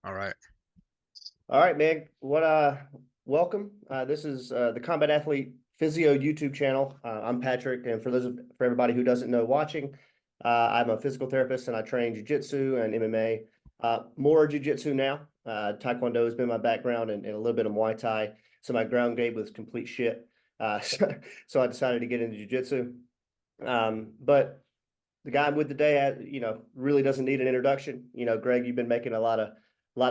All right. All right, man. Welcome. This is the Combat Athlete Physio YouTube channel. I'm Patrick, and for everybody who doesn't know watching, I'm a physical therapist and I train Jiu-Jitsu and MMA. More Jiu-Jitsu now. Taekwondo has been my background and a little bit of Muay Thai. So my ground game was complete shit. So I decided to get into Jiu-Jitsu. But the guy I'm with today, really doesn't need an introduction. Greg, you've been making a lot of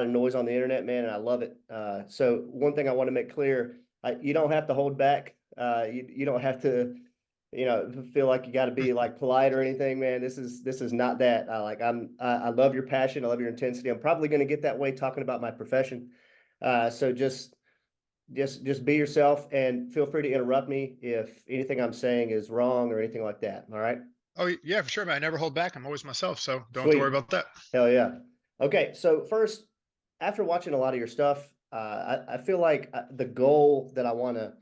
noise on the internet, man, and I love it. So one thing I want to make clear, you don't have to hold back. You don't have to, feel like you got to be like polite or anything, man. This is not that. I love your passion. I love your intensity. I'm probably going to get that way talking about my profession. So just be yourself and feel free to interrupt me if anything I'm saying is wrong or anything like that. All right. Oh, yeah, for sure, man. I never hold back. I'm always myself, so don't have to worry Sweet. about that. Hell yeah. Okay, so first, after watching a lot of your stuff, I feel like the goal that I want to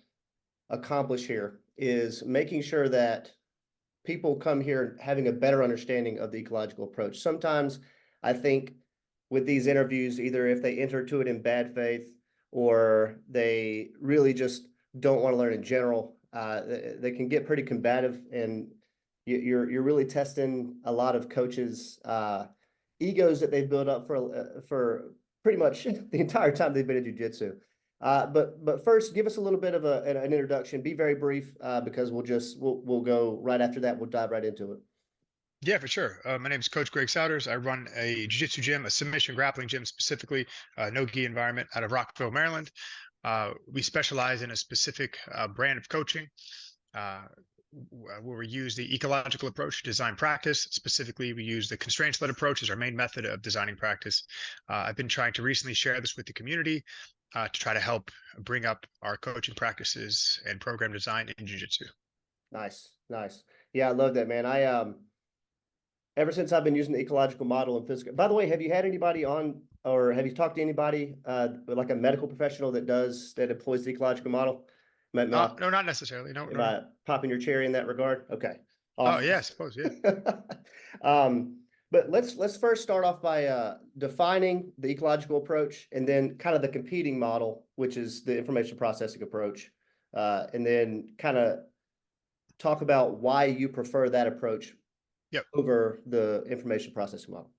accomplish here is making sure that people come here having a better understanding of the ecological approach. Sometimes I think with these interviews, either if they enter to it in bad faith or they really just don't want to learn in general, they can get pretty combative, and you're really testing a lot of coaches' egos that they've built up for pretty much the entire time they've been in jiu-jitsu. But first, give us a little bit of an introduction. Be very brief, because we'll go right after that. We'll dive right into it. Yeah, for sure. My name is Coach Greg Souders. I run a jiu-jitsu gym, a submission grappling gym specifically, no-gi environment out of Rockville, Maryland. We specialize in a specific brand of coaching where we use the ecological approach to design practice. Specifically, we use the constraints-led approach as our main method of designing practice. I've been trying to recently share this with the community to try to help bring up our coaching practices and program design in jiu-jitsu. Nice, nice. Yeah, I love that, man. Ever since I've been using the ecological model and physical. By the way, have you had anybody on, or have you talked to anybody like a medical professional that employs the ecological model? No, not necessarily. No, Am no, no. I popping your cherry in that regard? Okay, Oh, awesome. yeah, I suppose. Yeah. But let's first start off by defining the ecological approach, and then kind of the competing model, which is the information processing approach, and then kind of talk about why you prefer that approach Yep. over the information processing model.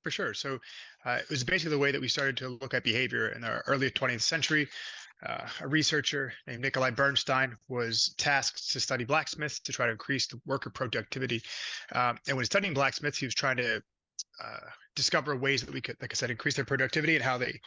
For sure. So it was basically the way that we started to look at behavior in the early 20th century. A researcher named Nikolai Bernstein was tasked to study blacksmiths to try to increase the worker productivity. And when studying blacksmiths, he was trying to discover ways that we could, like I said, increase their productivity and how they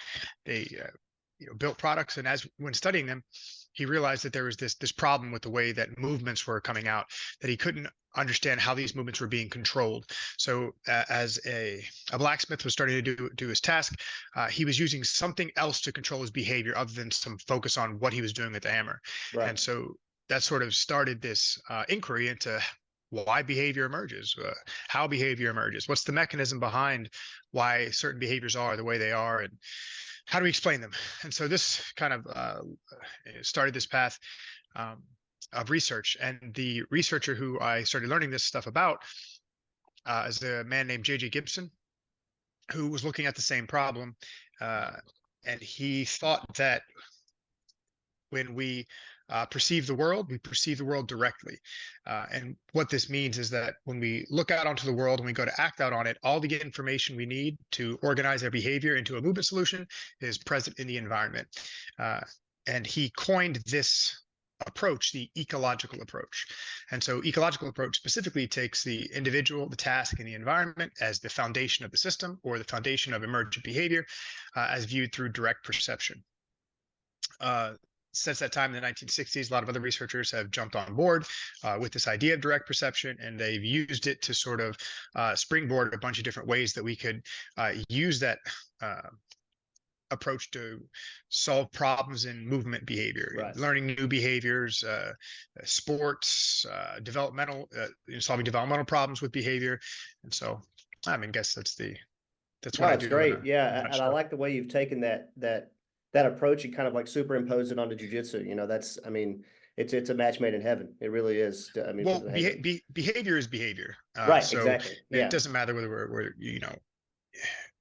built products. And when studying them, he realized that there was this problem with the way that movements were coming out, that he couldn't understand how these movements were being controlled. So as a blacksmith was starting to do his task, he was using something else to control his behavior other than some focus on what he was doing with the hammer. Right. And so that sort of started this inquiry into why behavior emerges, how behavior emerges, what's the mechanism behind why certain behaviors are the way they are, and how do we explain them? And so this kind of started this path of research. And the researcher who I started learning this stuff about is a man named J.J. Gibson, who was looking at the same problem. And he thought that when we perceive the world, we perceive the world directly. And what this means is that when we look out onto the world and we go to act out on it, all the information we need to organize our behavior into a movement solution is present in the environment. And he coined this approach the ecological approach. And so ecological approach specifically takes the individual, the task, and the environment as the foundation of the system, or the foundation of emergent behavior, as viewed through direct perception. Since that time in the 1960s, a lot of other researchers have jumped on board with this idea of direct perception, and they've used it to sort of springboard a bunch of different ways that we could use that approach to solve problems in movement behavior, Right. Learning new behaviors, sports, solving developmental problems with behavior. And so, I mean, guess that's what I do. Great. Yeah, and I like the way you've taken that approach and kind of like superimpose it onto jiu-jitsu. I mean, it's a match made in heaven. It really is. I mean, well, behavior is behavior. Right. So exactly. Yeah. it doesn't matter whether we're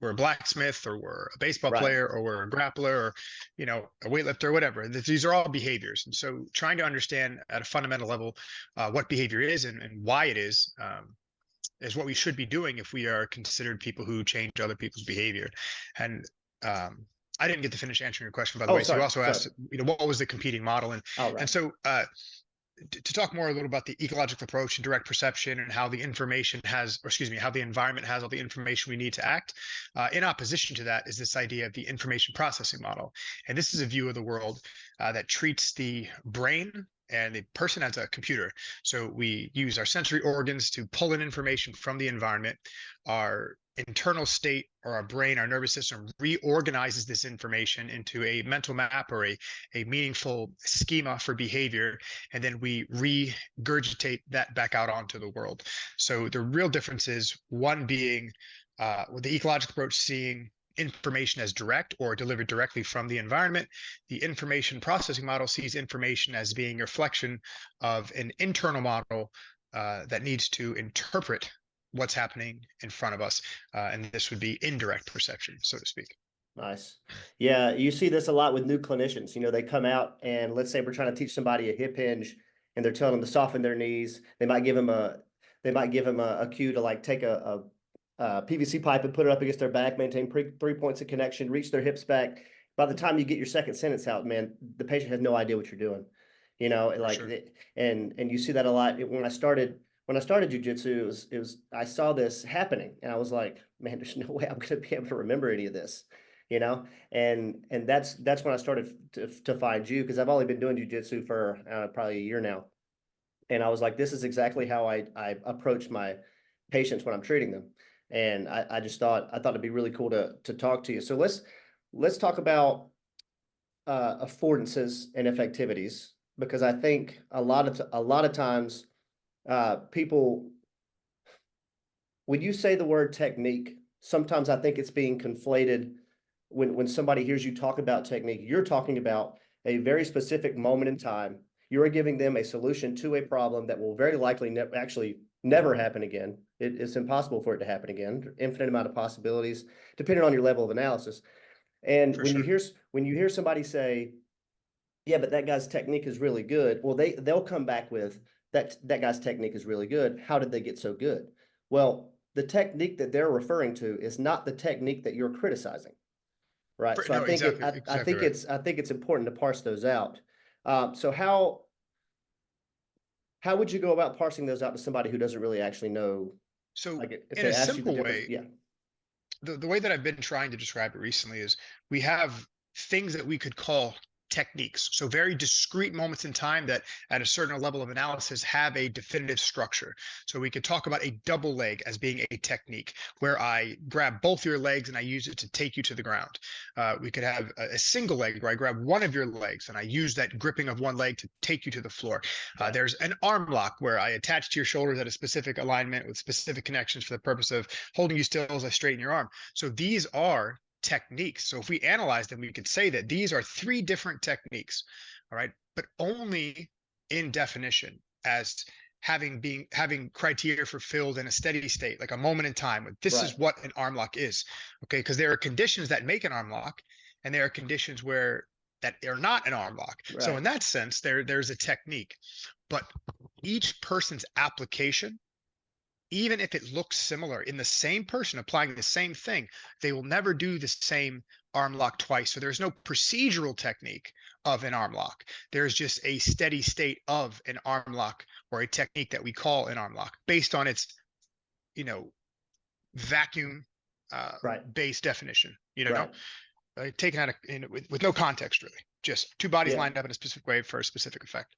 we're a blacksmith, or we're a baseball Right. player, or we're a grappler, or a weightlifter, or whatever. These are all behaviors, and so trying to understand at a fundamental level what behavior is, and why it is what we should be doing if we are considered people who change other people's behavior. And I didn't get to finish answering your question, by the Oh, way. So you sorry. also Sorry. asked, what was the competing model, All and right. so to talk more a little about the ecological approach and direct perception, and how the information has, or excuse me, how the environment has all the information we need to act. In opposition to that is this idea of the information processing model. And this is a view of the world that treats the brain and the person as a computer. So we use our sensory organs to pull in information from the environment. Our internal state, or our brain, our nervous system, reorganizes this information into a mental map, or a meaningful schema for behavior, and then we regurgitate that back out onto the world. So the real difference is, one being with the ecological approach, seeing information as direct or delivered directly from the environment. The information processing model sees information as being a reflection of an internal model that needs to interpret what's happening in front of us. And this would be indirect perception, so to speak. Nice. Yeah, you see this a lot with new clinicians. They come out and, let's say we're trying to teach somebody a hip hinge, and they're telling them to soften their knees. They might give them a cue to, like, take a PVC pipe and put it up against their back, maintain 3 points of connection, reach their hips back. By the time you get your second sentence out, man, the patient has no idea what you're doing. For Like, sure. and you see that a lot. When I started jiu-jitsu, I saw this happening, and I was like, man, there's no way I'm going to be able to remember any of this. And that's when I started to find you, because I've only been doing jiu-jitsu for probably a year now. And I was like, this is exactly how I approach my patients when I'm treating them. And I thought it'd be really cool to talk to you. So let's talk about affordances and effectivities, because I think a lot of times people, when you say the word technique, sometimes I think it's being conflated. When somebody hears you talk about technique, you're talking about a very specific moment in time. You're giving them a solution to a problem that will very likely actually never happen again. It's impossible for it to happen again. Infinite amount of possibilities, depending on your level of analysis. And For when you sure. hear somebody say, "Yeah, but that guy's technique is really good," well, they'll come back with that guy's technique is really good. How did they get so good? Well, the technique that they're referring to is not the technique that you're criticizing. Right. So I No, think exactly, exactly right. I think it's important to parse those out. So how would you go about parsing those out to somebody who doesn't really actually know? So Like, if in they a asked you the simple difference, way, yeah. the way that I've been trying to describe it recently is, we have things that we could call techniques. So very discrete moments in time that at a certain level of analysis have a definitive structure. So we could talk about a double leg as being a technique, where I grab both your legs and I use it to take you to the ground. We could have a single leg where I grab one of your legs and I use that gripping of one leg to take you to the floor. Right. There's an arm lock where I attach to your shoulders at a specific alignment with specific connections for the purpose of holding you still as I straighten your arm. So these are techniques. So if we analyze them, we could say that these are three different techniques, all right, but only in definition, as having criteria fulfilled in a steady state, like a moment in time. This Right. is what an arm lock is, okay? Because there are conditions that make an arm lock, and there are conditions where that are not an arm lock. So Right. in that sense, there's a technique, but each person's application, even if it looks similar in the same person applying the same thing, they will never do the same arm lock twice. So there's no procedural technique of an arm lock. There's just a steady state of an arm lock, or a technique that we call an arm lock, based on its, vacuum Right. based definition, Right. taken out of, with no context really. Just two bodies Yeah. lined up in a specific way for a specific effect.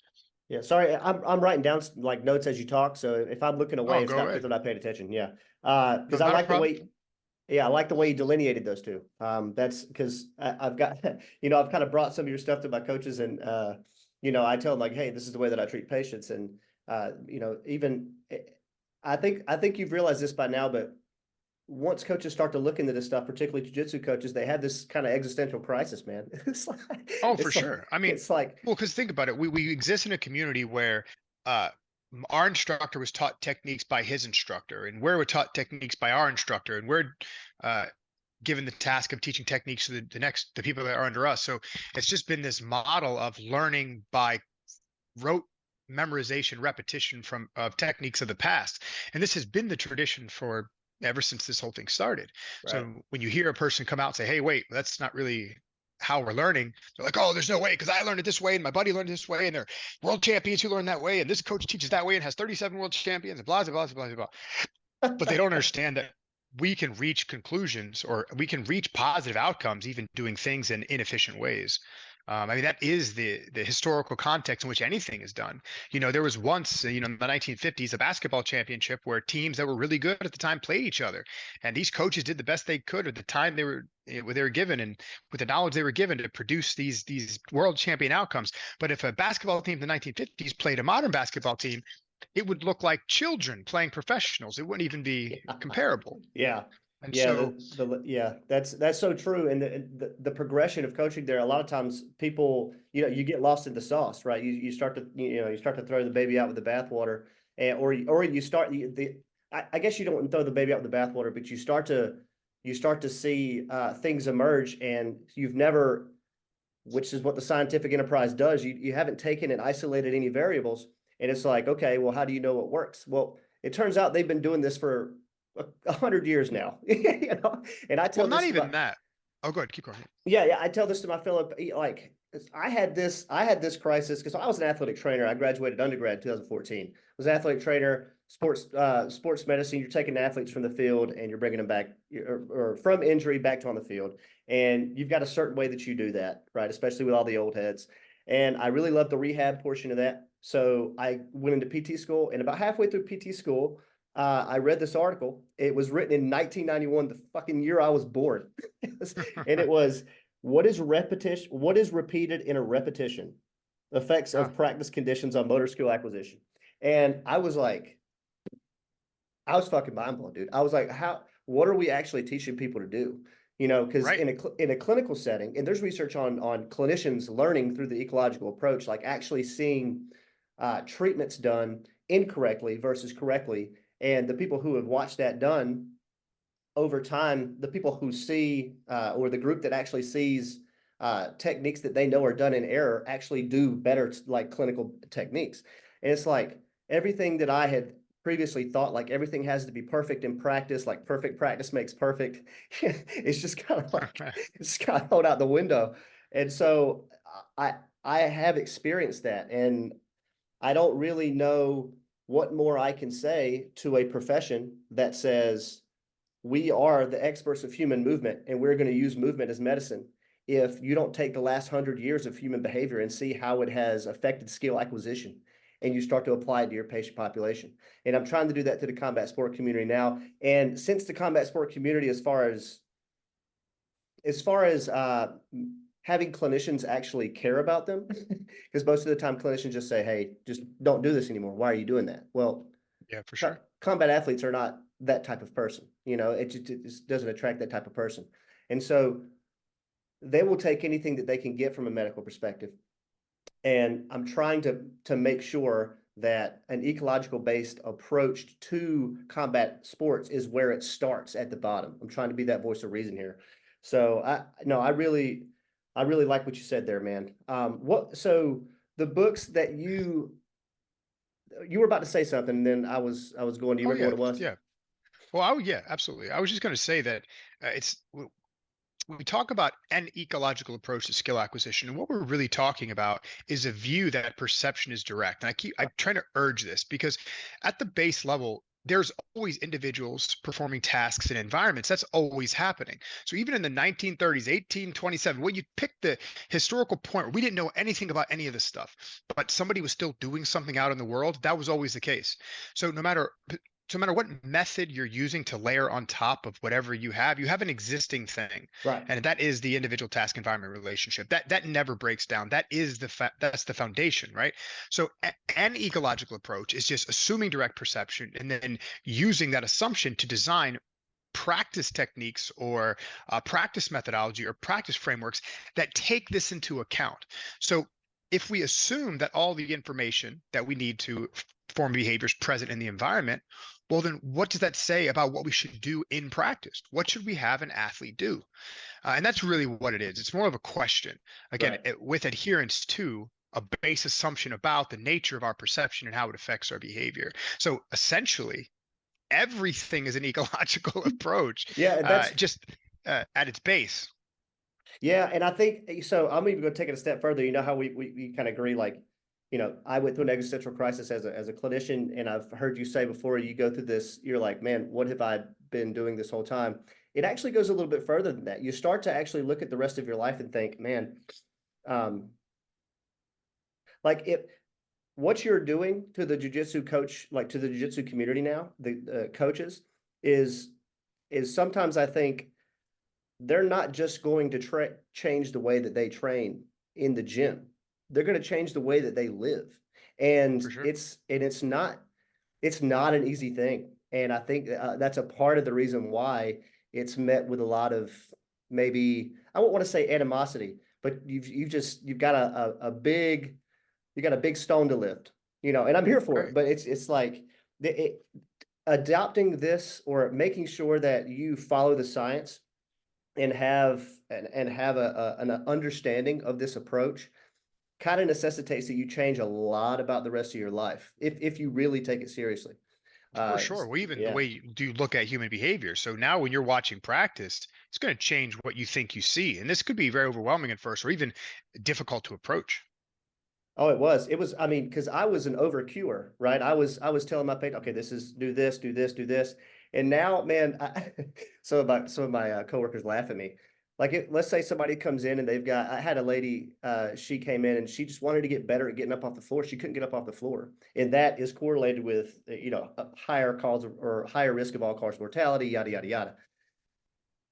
Yeah. Sorry, I'm writing down like notes as you talk. So if I'm looking away, Oh, it's go not because ahead. I'm not paying attention. Yeah. No, Because I not a like the problem. way. Yeah, I like the way you delineated those two. That's because I've got, I've kind of brought some of your stuff to my coaches, and I tell them, like, hey, this is the way that I treat patients, and even I think you've realized this by now, but once coaches start to look into this stuff, particularly jiu-jitsu coaches, they have this kind of existential crisis, man. Oh, for It's like sure. I mean, it's like well, because think about it. We exist in a community where uh, our instructor was taught techniques by his instructor, and we're taught techniques by our instructor, and we're given the task of teaching techniques to the people that are under us. So it's just been this model of learning by rote memorization, repetition from of techniques of the past. And this has been the tradition for ever since this whole thing started. Right. So when you hear a person come out and say, hey, wait, that's not really how we're learning, they're like, oh, there's no way, because I learned it this way and my buddy learned it this way, and they're world champions who learn that way, and this coach teaches that way and has 37 world champions, and blah blah blah blah blah. But they don't understand that we can reach conclusions, or we can reach positive outcomes even doing things in inefficient ways. I mean, that is the historical context in which anything is done. There was once, in the 1950s, a basketball championship where teams that were really good at the time played each other, and these coaches did the best they could at the time they were given, and with the knowledge they were given, to produce these world champion outcomes. But if a basketball team in the 1950s played a modern basketball team, it would look like children playing professionals. It wouldn't even be comparable. Yeah. And Yeah, so, that's so true. And the progression of coaching there, a lot of times people, you get lost in the sauce, right? You start to, you start to throw the baby out with the bathwater, and or you start I guess you don't want to throw the baby out with the bathwater, but you start to see things emerge, and you've never, which is what the scientific enterprise does. You haven't taken and isolated any variables, and it's like, okay, well, how do you know what works? Well, it turns out they've been doing this for 100 years now, and I well, tell not this to even my, that. Oh, go ahead, keep going. yeah, I tell this to my fellow, like, I had this crisis because I was an athletic trainer. I graduated undergrad in 2014. Was an athletic trainer, sports medicine. You're taking athletes from the field and you're bringing them back, or from injury back to on the field. And you've got a certain way that you do that, right? Especially with all the old heads. And I really love the rehab portion of that. So I went into PT school, and about halfway through PT school, I read this article. It was written in 1991, the fucking year I was born. And it was, what is repetition? What is repeated in a repetition? Effects Huh. of practice conditions on motor skill acquisition. And I was like, I was fucking mind blown, dude. I was like, what are we actually teaching people to do? Because Right. in a clinical setting, and there's research on clinicians learning through the ecological approach, like actually seeing treatments done incorrectly versus correctly. And the people who have watched that done over time, the people who see, or the group that actually sees techniques that they know are done in error, actually do better, like clinical techniques. And it's like everything that I had previously thought, like everything has to be perfect in practice, like perfect practice makes perfect. It's just kind of like, it's kind of thrown out the window. And so I have experienced that, and I don't really know what more I can say to a profession that says, we are the experts of human movement, and we're going to use movement as medicine, if you don't take the last 100 years of human behavior and see how it has affected skill acquisition, and you start to apply it to your patient population. And I'm trying to do that to the combat sport community now. And since the combat sport community, as far as having clinicians actually care about them, because most of the time clinicians just say, hey, just don't do this anymore. Why are you doing that? Well, Yeah, for sure. combat athletes are not that type of person. It just doesn't attract that type of person. And so they will take anything that they can get from a medical perspective. And I'm trying to make sure that an ecological based approach to combat sports is where it starts, at the bottom. I'm trying to be that voice of reason here. So I really like what you said there, man. So the books that you were about to say something, and then I was going, do you Oh remember what yeah, it was? yeah. Well, yeah, absolutely. I was just going to say that we talk about an ecological approach to skill acquisition, and what we're really talking about is a view that perception is direct. And I'm trying to urge this because at the base level, there's always individuals performing tasks in environments. That's always happening. So even in the 1930s, 1827, when you pick the historical point where we didn't know anything about any of this stuff, but somebody was still doing something out in the world, that was always the case. So no matter what method you're using to layer on top of whatever you have an existing thing, Right. and that is the individual task environment relationship. That never breaks down. That is that's the foundation, right? So an ecological approach is just assuming direct perception and then using that assumption to design practice techniques or practice methodology or practice frameworks that take this into account. So if we assume that all the information that we need to form behaviors present in the environment, Well, then what does that say about what we should do in practice? What should we have an athlete do? And that's really what it is. It's more of a question. Again, Right. with adherence to a base assumption about the nature of our perception and how it affects our behavior. So essentially, everything is an ecological approach, Yeah, that's just at its base. yeah, and I think so. I'm even going to take it a step further. You know how we kind of agree, like, I went through an existential crisis as a clinician, and I've heard you say before you go through this, you're like, man, what have I been doing this whole time? It actually goes a little bit further than that. You start to actually look at the rest of your life and think, man, um, like if what you're doing to the jujitsu coach, like to the jujitsu community now, the coaches, is is sometimes I think they're not just going to change the way that they train in the gym. They're going to change the way that they live. And For sure. it's not an easy thing. And I think that's a part of the reason why it's met with a lot of, maybe I won't want to say animosity, but you've got a big, you got a big stone to lift, and I'm here for it, Right. but it's like adopting this or making sure that you follow the science and have an understanding of this approach kind of necessitates that you change a lot about the rest of your life if you really take it seriously. For sure. Well, even the Yeah. way you do look at human behavior. So now when you're watching practice, it's going to change what you think you see. And this could be very overwhelming at first or even difficult to approach. Oh, it was, I mean, because I was an over cuer, right? I was telling my patient, okay, this is do this, do this, do this. And now, man, some of my coworkers laugh at me. Like, let's say somebody comes in and I had a lady, she came in and she just wanted to get better at getting up off the floor. She couldn't get up off the floor. And that is correlated with, a higher cause or higher risk of all-cause mortality, yada, yada, yada.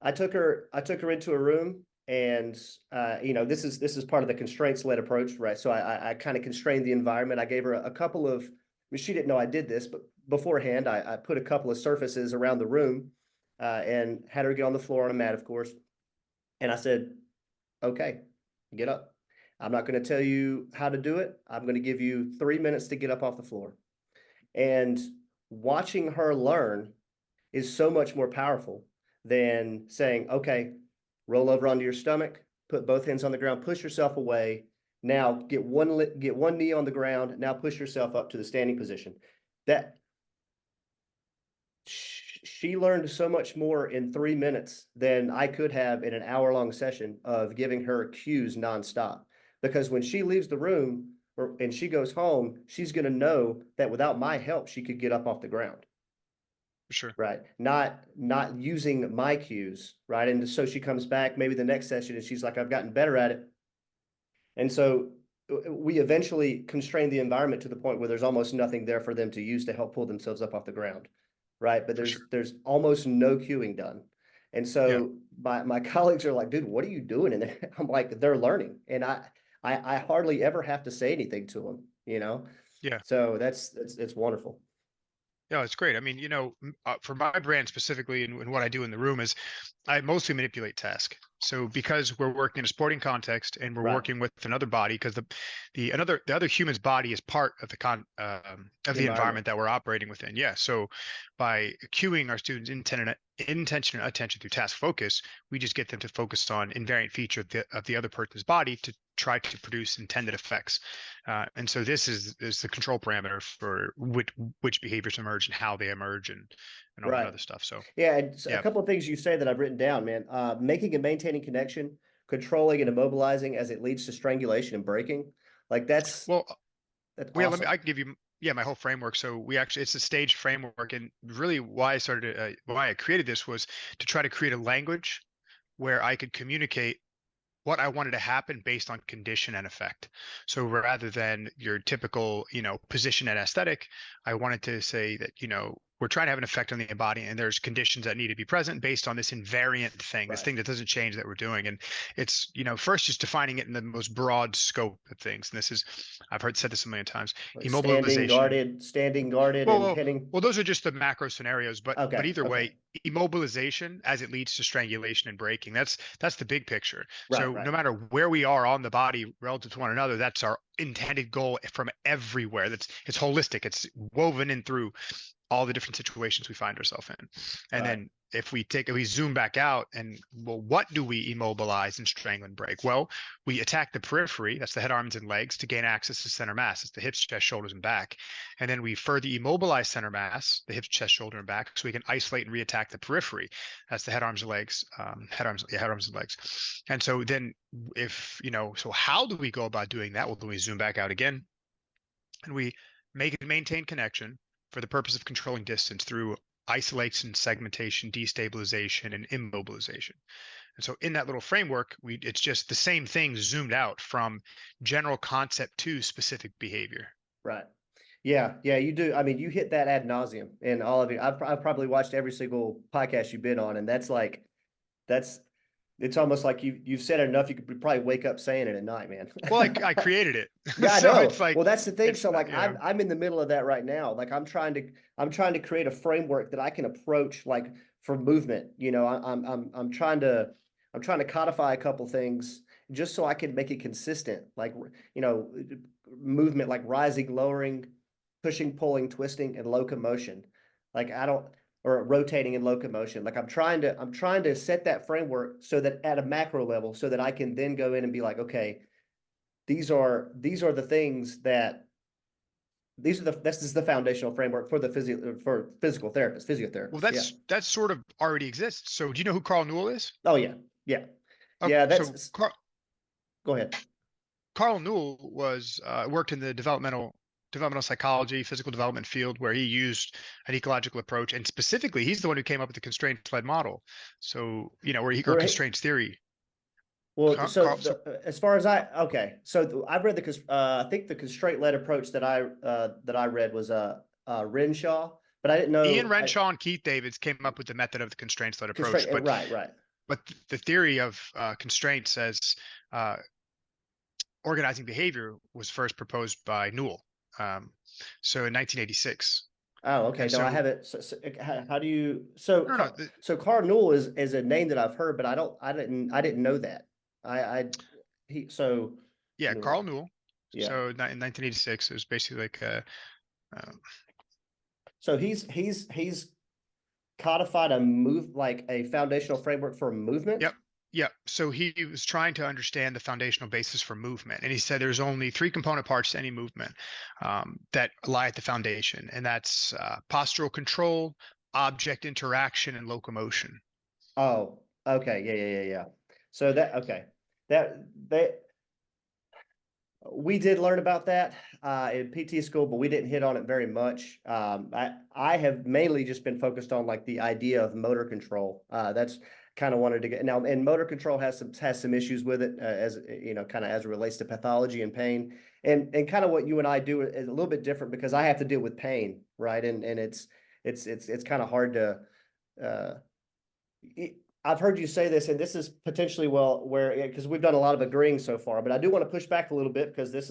I took her into a room, and this is part of the constraints-led approach, right? So I kind of constrained the environment. I gave her a couple of, I mean, she didn't know I did this, but beforehand, I put a couple of surfaces around the room, and had her get on the floor on a mat, of course. And I said, okay, get up. I'm not going to tell you how to do it. I'm going to give you 3 minutes to get up off the floor. And watching her learn is so much more powerful than saying, okay, roll over onto your stomach, put both hands on the ground, push yourself away. Now get one knee on the ground. Now push yourself up to the standing position. That she learned so much more in 3 minutes than I could have in an hour-long session of giving her cues nonstop. Because when she leaves the room and she goes home, she's going to know that without my help, she could get up off the ground. For sure. Right. Not using my cues, right? And so she comes back maybe the next session and she's like, I've gotten better at it. And so we eventually constrain the environment to the point where there's almost nothing there for them to use to help pull themselves up off the ground. Right. But For sure. there's almost no cueing done. And Yeah. so my colleagues are like, dude, what are you doing in there? I'm like, they're learning. And I hardly ever have to say anything to them. Yeah. So it's wonderful. Yeah, it's great. I mean, for my brand specifically, and what I do in the room is I mostly manipulate task. So because we're working in a sporting context and we're Right. working with another body, because the other human's body is part of of The the environment. environment that we're operating within. Yeah. So by cueing our students' intention and attention through task focus, we just get them to focus on invariant feature of the other person's body to try to produce intended effects. And so this is the control parameter for which behaviors emerge and how they emerge and all that Right. other stuff. So Yeah, and a yeah. couple of things you say that I've written down, man. Making and maintaining connection, controlling and immobilizing as it leads to strangulation and breaking. Like that's Well, that's well, yeah, let me. awesome. I can give you, yeah, my whole framework. So we actually, it's a staged framework, and really why I started, why I created this was to try to create a language where I could communicate what I wanted to happen based on condition and effect. So rather than your typical, position and aesthetic, I wanted to say that, we're trying to have an effect on the body and there's conditions that need to be present based on this invariant thing, this Right. thing that doesn't change that we're doing. And it's, first just defining it in the most broad scope of things. And this is, I've said this a million times, Like immobilization. standing guarded, Well, and well, pinning. well, those are just the macro scenarios, but Okay. either Okay. way, immobilization as it leads to strangulation and breaking. That's the big picture. Right. So Right. no matter where we are on the body relative to one another, that's our intended goal from everywhere. It's holistic. It's woven in through. all the different situations we find ourselves in. And Right. then if we zoom back out and, well, what do we immobilize and strangle and break? Well, we attack the periphery, that's the head, arms, and legs, to gain access to center mass. It's the hips, chest, shoulders, and back. And then we further immobilize center mass, the hips, chest, shoulder, and back, so we can isolate and reattack the periphery. That's the head, arms, and legs, head, arms, and legs. And so then so how do we go about doing that? Well, then we zoom back out again and we make and maintain connection for the purpose of controlling distance through isolation, segmentation, destabilization, and immobilization. And so in that little framework, it's just the same thing zoomed out from general concept to specific behavior. Right. Yeah, you do. I mean, you hit that ad nauseum in all of it. I've probably watched every single podcast you've been on, and that's it's almost like you've said it enough. You could probably wake up saying it at night, man. Well, I created it. Yeah, I So know. it's like, Well, that's the thing. it's So not, like I'm in the middle of that right now. Like I'm trying to create a framework that I can approach like for movement. I'm trying to codify a couple things just so I can make it consistent. Like you know, movement like rising, lowering, pushing, pulling, twisting, and locomotion. Like I don't or rotating and locomotion. Like I'm trying to set that framework so that at a macro level, so that I can then go in and be like, okay, the things that this is the foundational framework for the physical therapists, well, physiotherapists. Yeah. that sort of already exists. So do you know who Carl Newell is? Oh yeah. Yeah. Okay, Yeah. so Go ahead. Carl Newell was worked in the developmental psychology, physical development field, where he used an ecological approach, and specifically, he's the one who came up with the constraint-led model. So or constraints theory. Well, so So as far as I've read I think the constraint-led approach that I read was Renshaw, but I didn't Ian know Renshaw and Keith Davids came up with the method of the constraints-led approach, constraint. Right, right. but the theory of constraint says uh, organizing behavior was first proposed by Newell. So in 1986. Oh, okay. And No, I so haven't. How do you? no, So Cardinal is a name that I've heard, but I didn't know that. I he so yeah, Newell. Carl Newell. Yeah. So in 1986, it was basically like um, So he's codified a foundational framework for movement. yep. Yep. So he was trying to understand the foundational basis for movement. And he said there's only three component parts to any movement that lie at the foundation. And that's postural control, object interaction, and locomotion. Oh, okay. Yeah. So that okay. That we did learn about that in PT school, but we didn't hit on it very much. I have mainly just been focused on like the idea of motor control. That's kind of wanted to get now, and motor control has some issues with it as kind of as it relates to pathology and pain, and kind of what you and I do is a little bit different because I have to deal with pain, right? And it's kind of hard to. Uh, I've heard you say this, and this is potentially because we've done a lot of agreeing so far, but I do want to push back a little bit because that's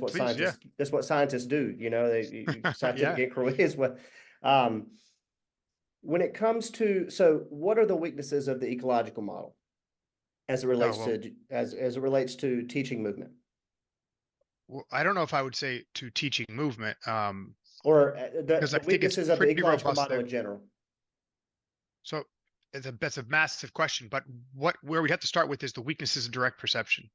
what Please, yeah. scientists do. Scientific Yeah. inquiry is what. Um, when it comes to what are the weaknesses of the ecological model as it Oh, relates well, to teaching movement, I don't know if I would say to teaching movement, or because I the think it's weaknesses of the pretty ecological robust model there. in general? So that's a massive question, but where we'd have to start with is the weaknesses of direct perception.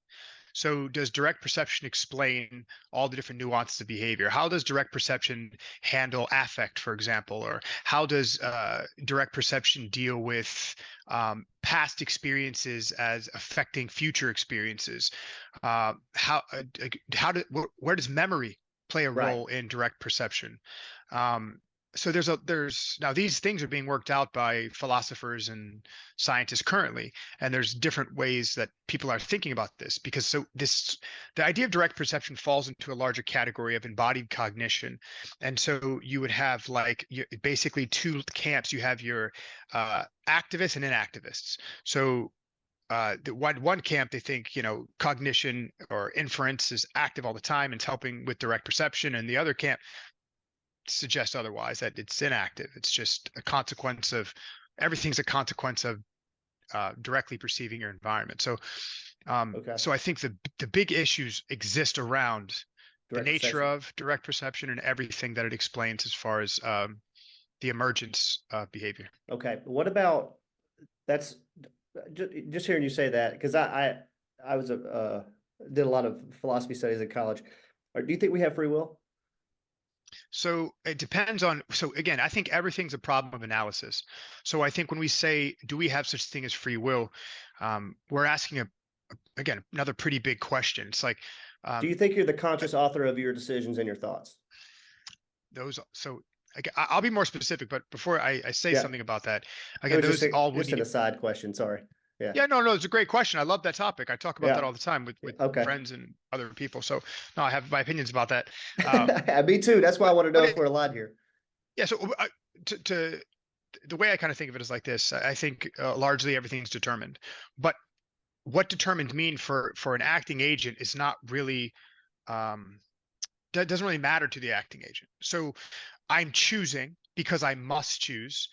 So does direct perception explain all the different nuances of behavior? How does direct perception handle affect, for example? Or how does direct perception deal with past experiences as affecting future experiences? Where does memory play a Right, role in direct perception? So there's now these things are being worked out by philosophers and scientists currently, and there's different ways that people are thinking about this because the idea of direct perception falls into a larger category of embodied cognition. And so you would have basically two camps. You have your activists and inactivists. So the one camp, they think cognition or inference is active all the time and it's helping with direct perception, and the other camp suggests otherwise, that it's inactive. It's just a consequence of everything's a consequence of directly perceiving your environment. So okay. I think the big issues exist around the Direct nature perception. of direct perception and everything that it explains as far as the emergence of behavior. Okay. What about that's just hearing you say that, because I was did a lot of philosophy studies in college. Or do you think we have free will? So it depends on, so again, I think everything's a problem of analysis. So I think when we say, do we have such thing as free will? We're asking again, another pretty big question. It's like, Do you think you're the conscious author of your decisions and your thoughts? so I'll be more specific, but before I say Yeah. something about that, It again, was those all would just an need, aside question. Sorry. Yeah. yeah, no, it's a great question. I love that topic. I talk about that Yeah. all the time with Okay. friends and other people. So no, I have my opinions about that. Me too. That's why I want to know But if we're aligned here. yeah, so to the way I kind of think of it is like this. I think largely everything's determined, but what determined mean for an acting agent is not really that doesn't really matter to the acting agent. So I'm choosing because I must choose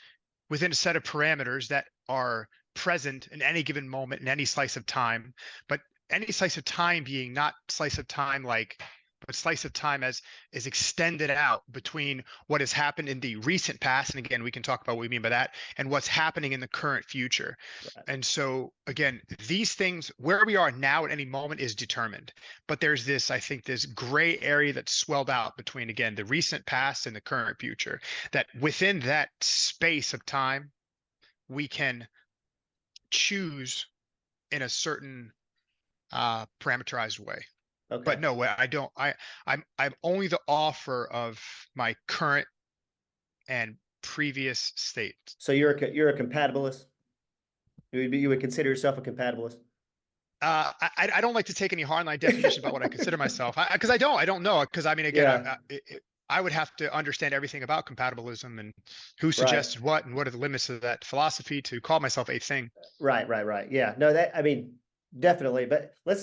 within a set of parameters that are present in any given moment in any slice of time, but any slice of time being not slice of time like, but slice of time as is extended out between what has happened in the recent past, and again we can talk about what we mean by that, and what's happening in the current future. Right. And so again, these things where we are now at any moment is determined, but there's this, I think, this gray area that's swelled out between, again, the recent past and the current future, that within that space of time we can choose in a certain parameterized way. But Okay. no, I don't. I'm only the author of my current and previous state. So you're a compatibilist. You would consider yourself a compatibilist. I don't like to take any hardline definition about what I consider myself, because I don't know, because I mean, again, Yeah. I would have to understand everything about compatibilism and who Right. suggested what and what are the limits of that philosophy to call myself a thing. Right. Yeah. No, that, I mean, definitely. But I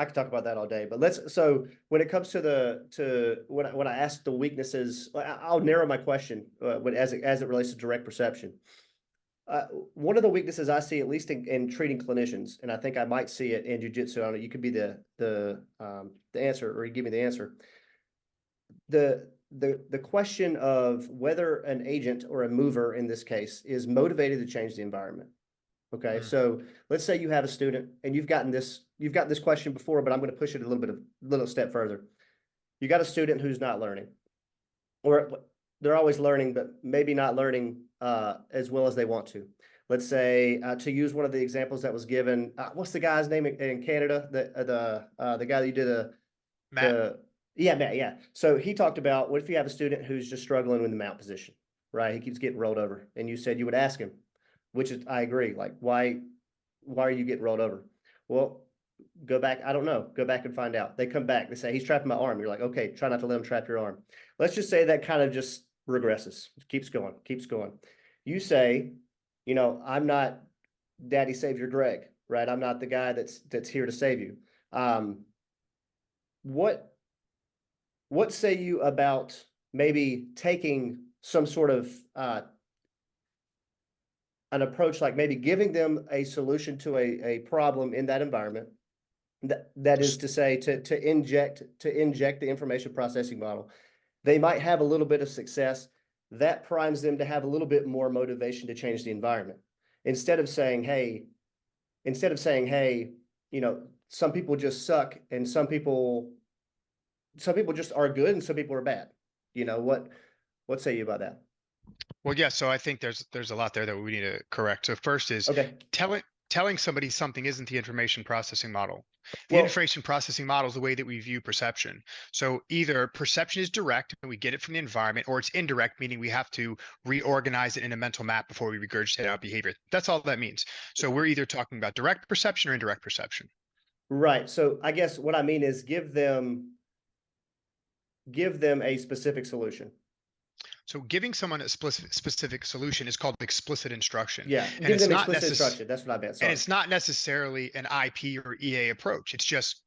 could talk about that all day. But so when it comes to when I ask the weaknesses, I'll narrow my question as it relates to direct perception. One of the weaknesses I see, at least in treating clinicians, and I think I might see it in jiu-jitsu. I don't know, you could be the answer, or you give me the answer. The question of whether an agent or a mover in this case is motivated to change the environment. Okay, Mm, so let's say you have a student and you've got this question before, but I'm going to push it a little step further. You got a student who's not learning, or they're always learning, but maybe not learning as well as they want to. Let's say, to use one of the examples that was given, what's the guy's name in Canada? The guy that you did Matt. Matt, yeah. So he talked about, what if you have a student who's just struggling with the mount position, right? He keeps getting rolled over, and you said you would ask him, which is, I agree. Like, why are you getting rolled over? Well, go back. I don't know. Go back and find out. They come back. They say, he's trapping my arm. You're like, okay, try not to let him trap your arm. Let's just say that kind of just regresses, keeps going. You say, I'm not Daddy Savior Greg, right? I'm not the guy that's here to save you. What say you about maybe taking some sort of an approach, like maybe giving them a solution to a problem in that environment? That is to say, to inject the information processing model. They might have a little bit of success. That primes them to have a little bit more motivation to change the environment. Instead of saying, hey, some people just suck and some people just are good and some people are bad. What say you about that? Well, yeah. So I think there's a lot there that we need to correct. So first is Okay. telling somebody something isn't the information processing model. The Well, information processing model is the way that we view perception. So either perception is direct and we get it from the environment, or it's indirect, meaning we have to reorganize it in a mental map before we regurgitate our behavior. That's all that means. So we're either talking about direct perception or indirect perception. right. So I guess what I mean is give them a specific solution. So giving someone a specific solution is called explicit instruction. Yeah, And give it's them not explicit instruction. That's what I meant. and Sorry. it's not necessarily an IP or EA approach. It's just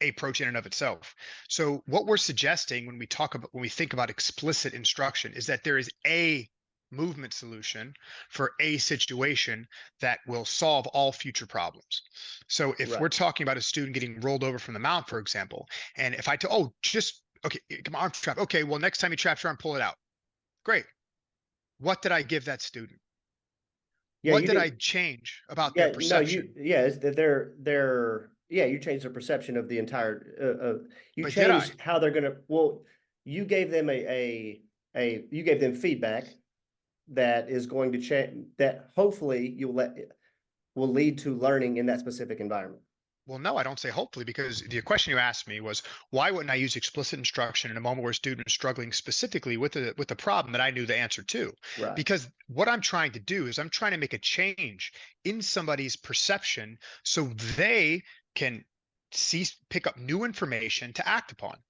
a approach in and of itself. So what we're suggesting when we think about explicit instruction is that there is a movement solution for a situation that will solve all future problems. So if we're Right. talking about a student getting rolled over from the mount, for example, and if I tell, oh, just okay, get my arm trapped. Okay, well, next time you trap your arm, pull it out. Great. What did I give that student? Yeah, What you did I didn't. change about their Yeah, no, perception? it's that yeah, you changed their perception of the entire, you But did I? changed how they're gonna, well, you gave them you gave them feedback that is going to change, that hopefully will lead to learning in that specific environment. Well, no, I don't say hopefully, because the question you asked me was, why wouldn't I use explicit instruction in a moment where a student is struggling specifically with a problem that I knew the answer to? Right, Because what I'm trying to do is I'm trying to make a change in somebody's perception so they can pick up new information to act upon.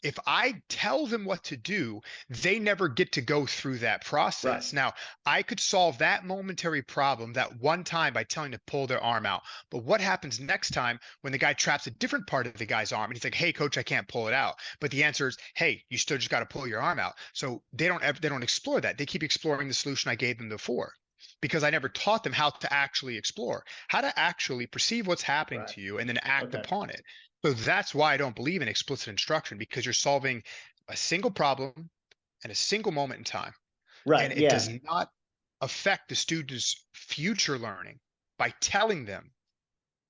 If I tell them what to do, they never get to go through that right, process. Now, I could solve that momentary problem that one time by telling them to pull their arm out. But what happens next time when the guy traps a different part of the guy's arm and he's like, "Hey, coach, I can't pull it out." But the answer is, "Hey, you still just got to pull your arm out." So they don't explore that. They keep exploring the solution I gave them before, because I never taught them how to actually explore, how to actually perceive what's happening right. to you and then act Okay. upon it. So that's why I don't believe in explicit instruction, because you're solving a single problem at a single moment in time. Right, And it does yeah. not affect the student's future learning by telling them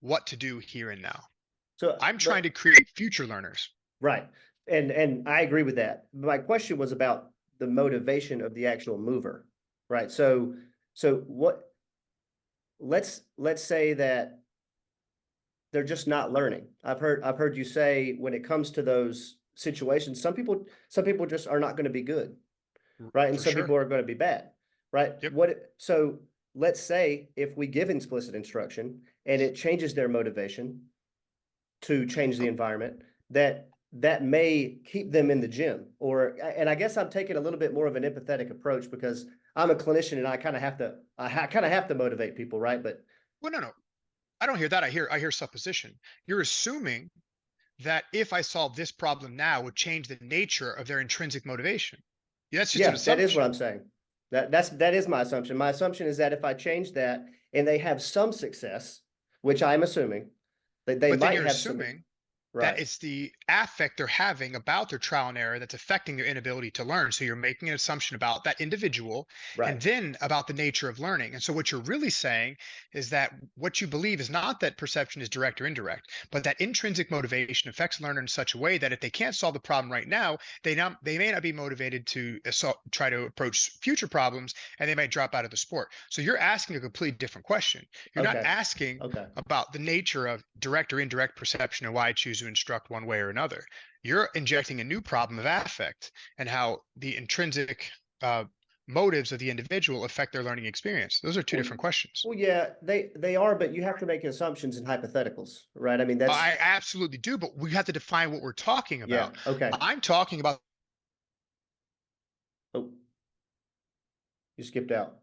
what to do here and now. So, I'm trying to but create future learners. right. And I agree with that. My question was about the motivation of the actual mover. Right. So what, let's say that they're just not learning. I've heard you say when it comes to those situations, some people just are not going to be good, right? And For some sure. people are going to be bad, right? Yep. So let's say if we give explicit instruction and it changes their motivation to change the environment, that may keep them in the gym. Or, and I guess I'm taking a little bit more of an empathetic approach because I'm a clinician and I kind of have to motivate people, right? But Well, no, no. I don't hear that. I hear supposition. You're assuming that if I solve this problem now would change the nature of their intrinsic motivation. Yeah, that's just an yeah, that is what assumption. I'm saying. That is my assumption. My assumption is that if I change that and they have some success, which I'm assuming that they But then might you're have some, assuming that right? it's the affect they're having about their trial and error that's affecting their inability to learn. So you're making an assumption about that individual Right. and then about the nature of learning. And so what you're really saying is that what you believe is not that perception is direct or indirect, but that intrinsic motivation affects learner in such a way that if they can't solve the problem right now, they may not be motivated to try to approach future problems, and they might drop out of the sport. So you're asking a completely different question. You're not Okay. asking Okay. about the nature of direct or indirect perception and why I choose to instruct one way or another. You're injecting a new problem of affect and how the intrinsic uh, motives of the individual affect their learning experience. Those are two Well, different questions. well, yeah, they are, but you have to make assumptions and hypotheticals, right? I mean, that's I absolutely do, but we have to define what we're talking yeah. about. Okay. I'm talking about Oh, you skipped out.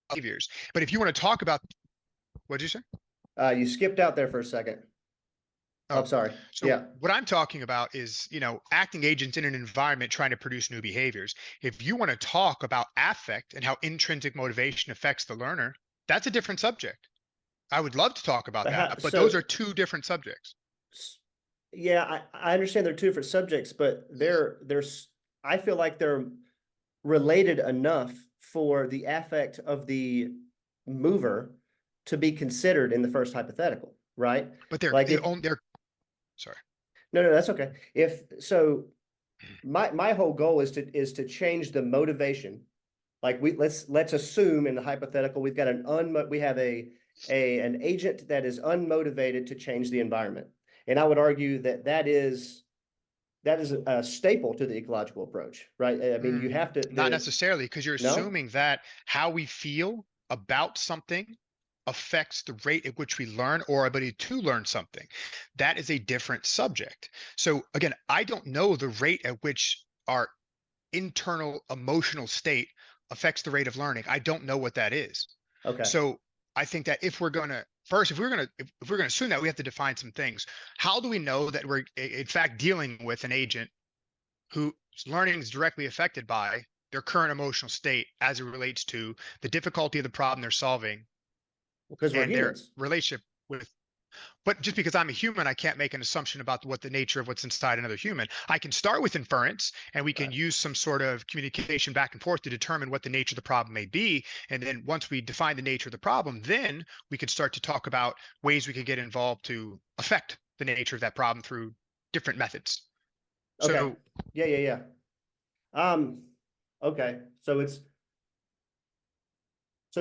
behaviors. But if you want to talk about, what did you say? You skipped out there for a second. I'm Oh, sorry. so Yeah. what I'm talking about is, acting agents in an environment trying to produce new behaviors. If you want to talk about affect and how intrinsic motivation affects the learner, that's a different subject. I would love to talk about But that, how, but those so are two different subjects. yeah, I understand they're two different subjects, but I feel like they're related enough for the affect of the mover to be considered in the first hypothetical, right? But they're Like they're if own they're sorry. no, that's okay. If so, my whole goal is to change the motivation. Like let's assume in the hypothetical we've got we have an agent that is unmotivated to change the environment, and I would argue that is a staple to the ecological approach, right? I mean, you Mm, have to not necessarily, because you're no, assuming that how we feel about something affects the rate at which we learn or our ability to learn something. That is a different subject. So again, I don't know the rate at which our internal emotional state affects the rate of learning. I don't know what that is. okay, So I think that if we're going to first, if we're going to assume that, we have to define some things. How do we know that we're in fact dealing with an agent whose learning is directly affected by their current emotional state as it relates to the difficulty of the problem they're solving because we're and their humans. relationship with? But just because I'm a human, I can't make an assumption about what the nature of what's inside another human. I can start with inference, and we can Right. use some sort of communication back and forth to determine what the nature of the problem may be. And then once we define the nature of the problem, then we can start to talk about ways we could get involved to affect the nature of that problem through different methods. Okay. So Yeah, yeah, yeah. Okay. So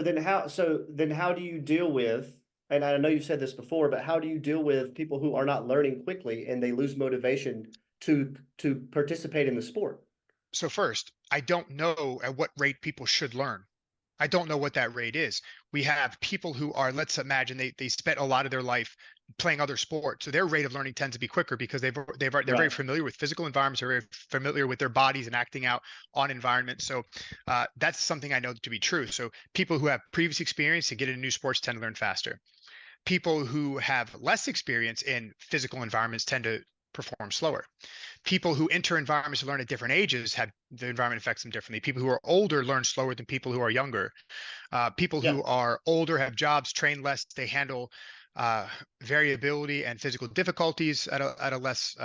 then how do you deal with, and I know you've said this before, but how do you deal with people who are not learning quickly and they lose motivation to participate in the sport? so first, I don't know at what rate people should learn. I don't know what that rate is. We have people who are, let's imagine they spent a lot of their life playing other sports. So their rate of learning tends to be quicker because they're very Right. familiar with physical environments, they're very familiar with their bodies and acting out on environments. So that's something I know to be true. So people who have previous experience and get into new sports tend to learn faster. People who have less experience in physical environments tend to perform slower. People who enter environments to learn at different ages have the environment affects them differently. People who are older learn slower than people who are younger. People Yeah. who are older have jobs, train less, they handle variability and physical difficulties at a less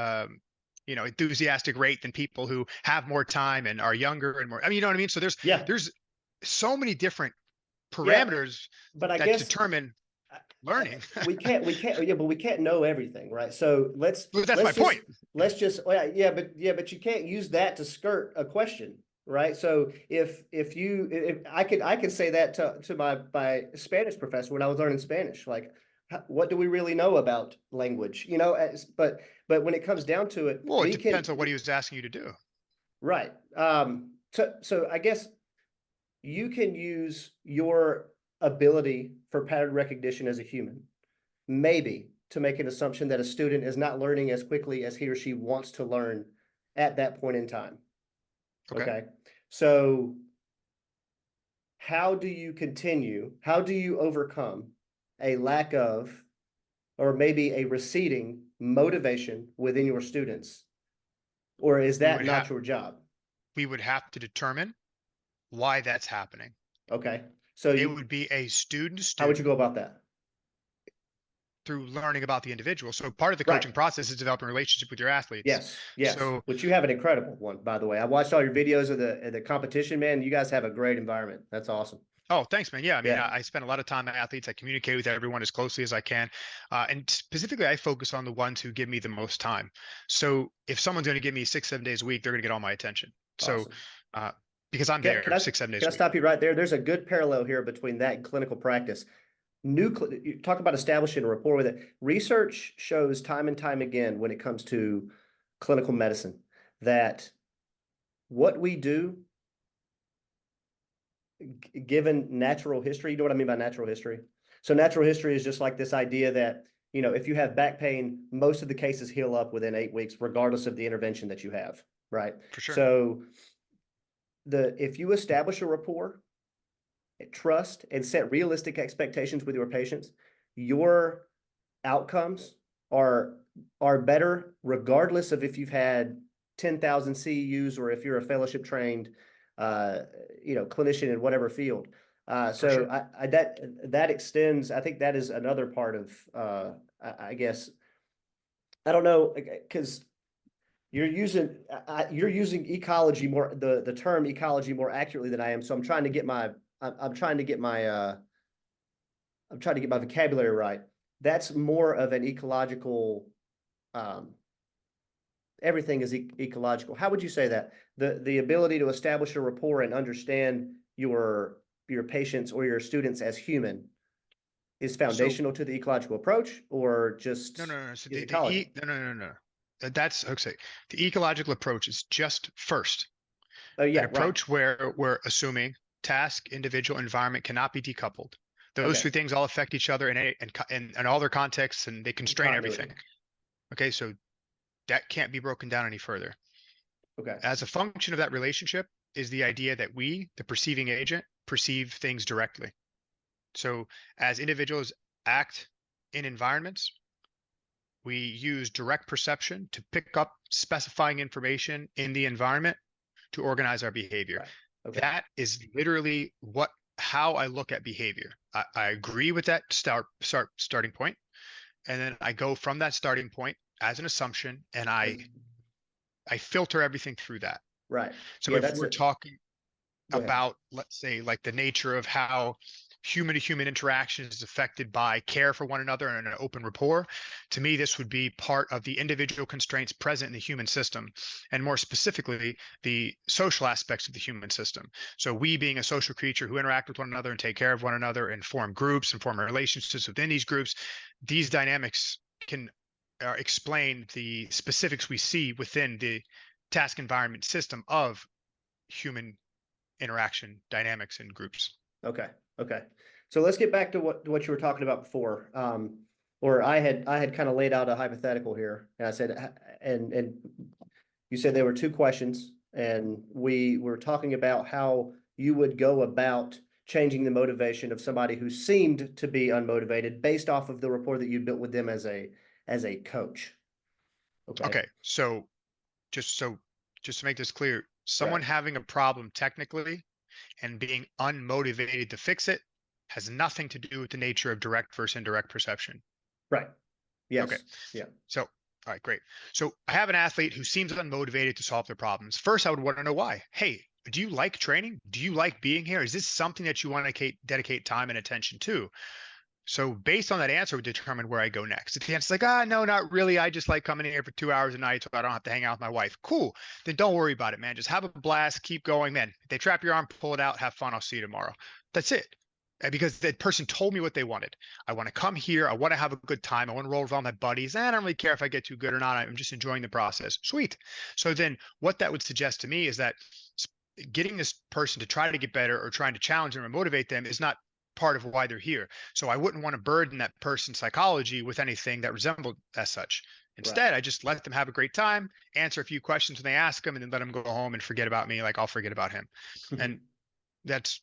enthusiastic rate than people who have more time and are younger and more. I mean, you know what I mean? So Yeah. there's so many different Yeah. parameters But I that guess determine learning. we can't, yeah, but we can't know everything, right? So let's But that's my let's just point. let's just oh, yeah, but you can't use that to skirt a question, right? So if I could say that to my Spanish professor when I was learning Spanish, like, what do we really know about language? But when it comes down to it, Well, it depends on what he was asking you to do. right. So I guess you can use your ability for pattern recognition as a human, maybe, to make an assumption that a student is not learning as quickly as he or she wants to learn at that point in time. Okay. Okay. So how do you overcome a lack of, or maybe a receding motivation within your students? Or is We that would have not your job? we would have to determine why that's happening. Okay. So It would be a student to how would you go student about that? through learning about the individual. So part of the Right. coaching process is developing a relationship with your athletes. Yes, yes. So, Which you have an incredible one, by the way. I watched all your videos of the competition, man. You guys have a great environment. That's awesome. oh, thanks, man. Yeah, I mean, Yeah. I spend a lot of time with athletes. I communicate with everyone as closely as I can, and specifically, I focus on the ones who give me the most time. So, if someone's going to give me 6, 7 days a week, they're going to get all my attention. So, Awesome. uh, because I'm Can there I 6, 7 days can I a week. stop you right there? There's a good parallel here between that and clinical practice. You talk about establishing a rapport with it. Research shows time and time again when it comes to clinical medicine that what we do, given natural history, you know what I mean by natural history? So natural history is just like this idea that, if you have back pain, most of the cases heal up within 8 weeks, regardless of the intervention that you have, right? For sure. So if you establish a rapport, trust, and set realistic expectations with your patients, your outcomes are better regardless of if you've had 10,000 CEUs or if you're a fellowship trained clinician in whatever field. For So sure. that extends. I think that is another part of I guess I don't know, because you're using ecology more, the term ecology, more accurately than I am. So I'm trying to get my vocabulary right. That's more of an ecological. Um, Everything is ecological. How would you say that the ability to establish a rapport and understand your patients or your students as human is So, foundational to the ecological approach, or no, just no, no. So is ecology? no, no, no, no. That's okay. The ecological approach is just first Oh an yeah, right. approach where we're assuming task, individual, environment cannot be decoupled. Those Okay. three things all affect each other and all their contexts, and they constrain everything. Continuity. Okay, so that can't be broken down any further. Okay. As a function of that relationship is the idea that we, the perceiving agent, perceive things directly. So as individuals act in environments, we use direct perception to pick up specifying information in the environment to organize our behavior. Right. Okay. That is literally how I look at behavior. I agree with that starting point. and then I go from that starting point as an assumption, and I filter everything through that. Right. So Yeah, if that's we're it. talking Go ahead. about, let's say, like the nature of how human to human interaction is affected by care for one another and an open rapport, to me, this would be part of the individual constraints present in the human system, and more specifically, the social aspects of the human system. So we being a social creature who interact with one another and take care of one another and form groups and form relationships within these groups, these dynamics can explain the specifics we see within the task environment system of human interaction dynamics in groups. Okay. Okay. So let's get back to what you were talking about before. Or I had kind of laid out a hypothetical here, and I said, and you said there were two questions, and we were talking about how you would go about changing the motivation of somebody who seemed to be unmotivated based off of the rapport that you built with them as a coach. Okay. Okay, so just to make this clear, someone Right. having a problem technically and being unmotivated to fix it has nothing to do with the nature of direct versus indirect perception. Right. Okay. Yes. Yeah. So, all right, great. So I have an athlete who seems unmotivated to solve their problems. First, I would want to know why. Hey, do you like training? Do you like being here? Is this something that you want to dedicate time and attention to? So based on that answer, we determine where I go next. If the answer's like, no, not really. I just like coming in here for 2 hours a night so I don't have to hang out with my wife. Cool. Then don't worry about it, man. Just have a blast. Keep going, man. If they trap your arm, pull it out. Have fun. I'll see you tomorrow. That's it. Because that person told me what they wanted. I want to come here. I want to have a good time. I want to roll with all my buddies. I don't really care if I get too good or not. I'm just enjoying the process. Sweet. So then what that would suggest to me is that getting this person to try to get better or trying to challenge them or motivate them is not part of why they're here. So I wouldn't want to burden that person's psychology with anything that resembled as such. Right. Instead, I just let them have a great time, answer a few questions when they ask them, and then let them go home and forget about me like I'll forget about him. And that's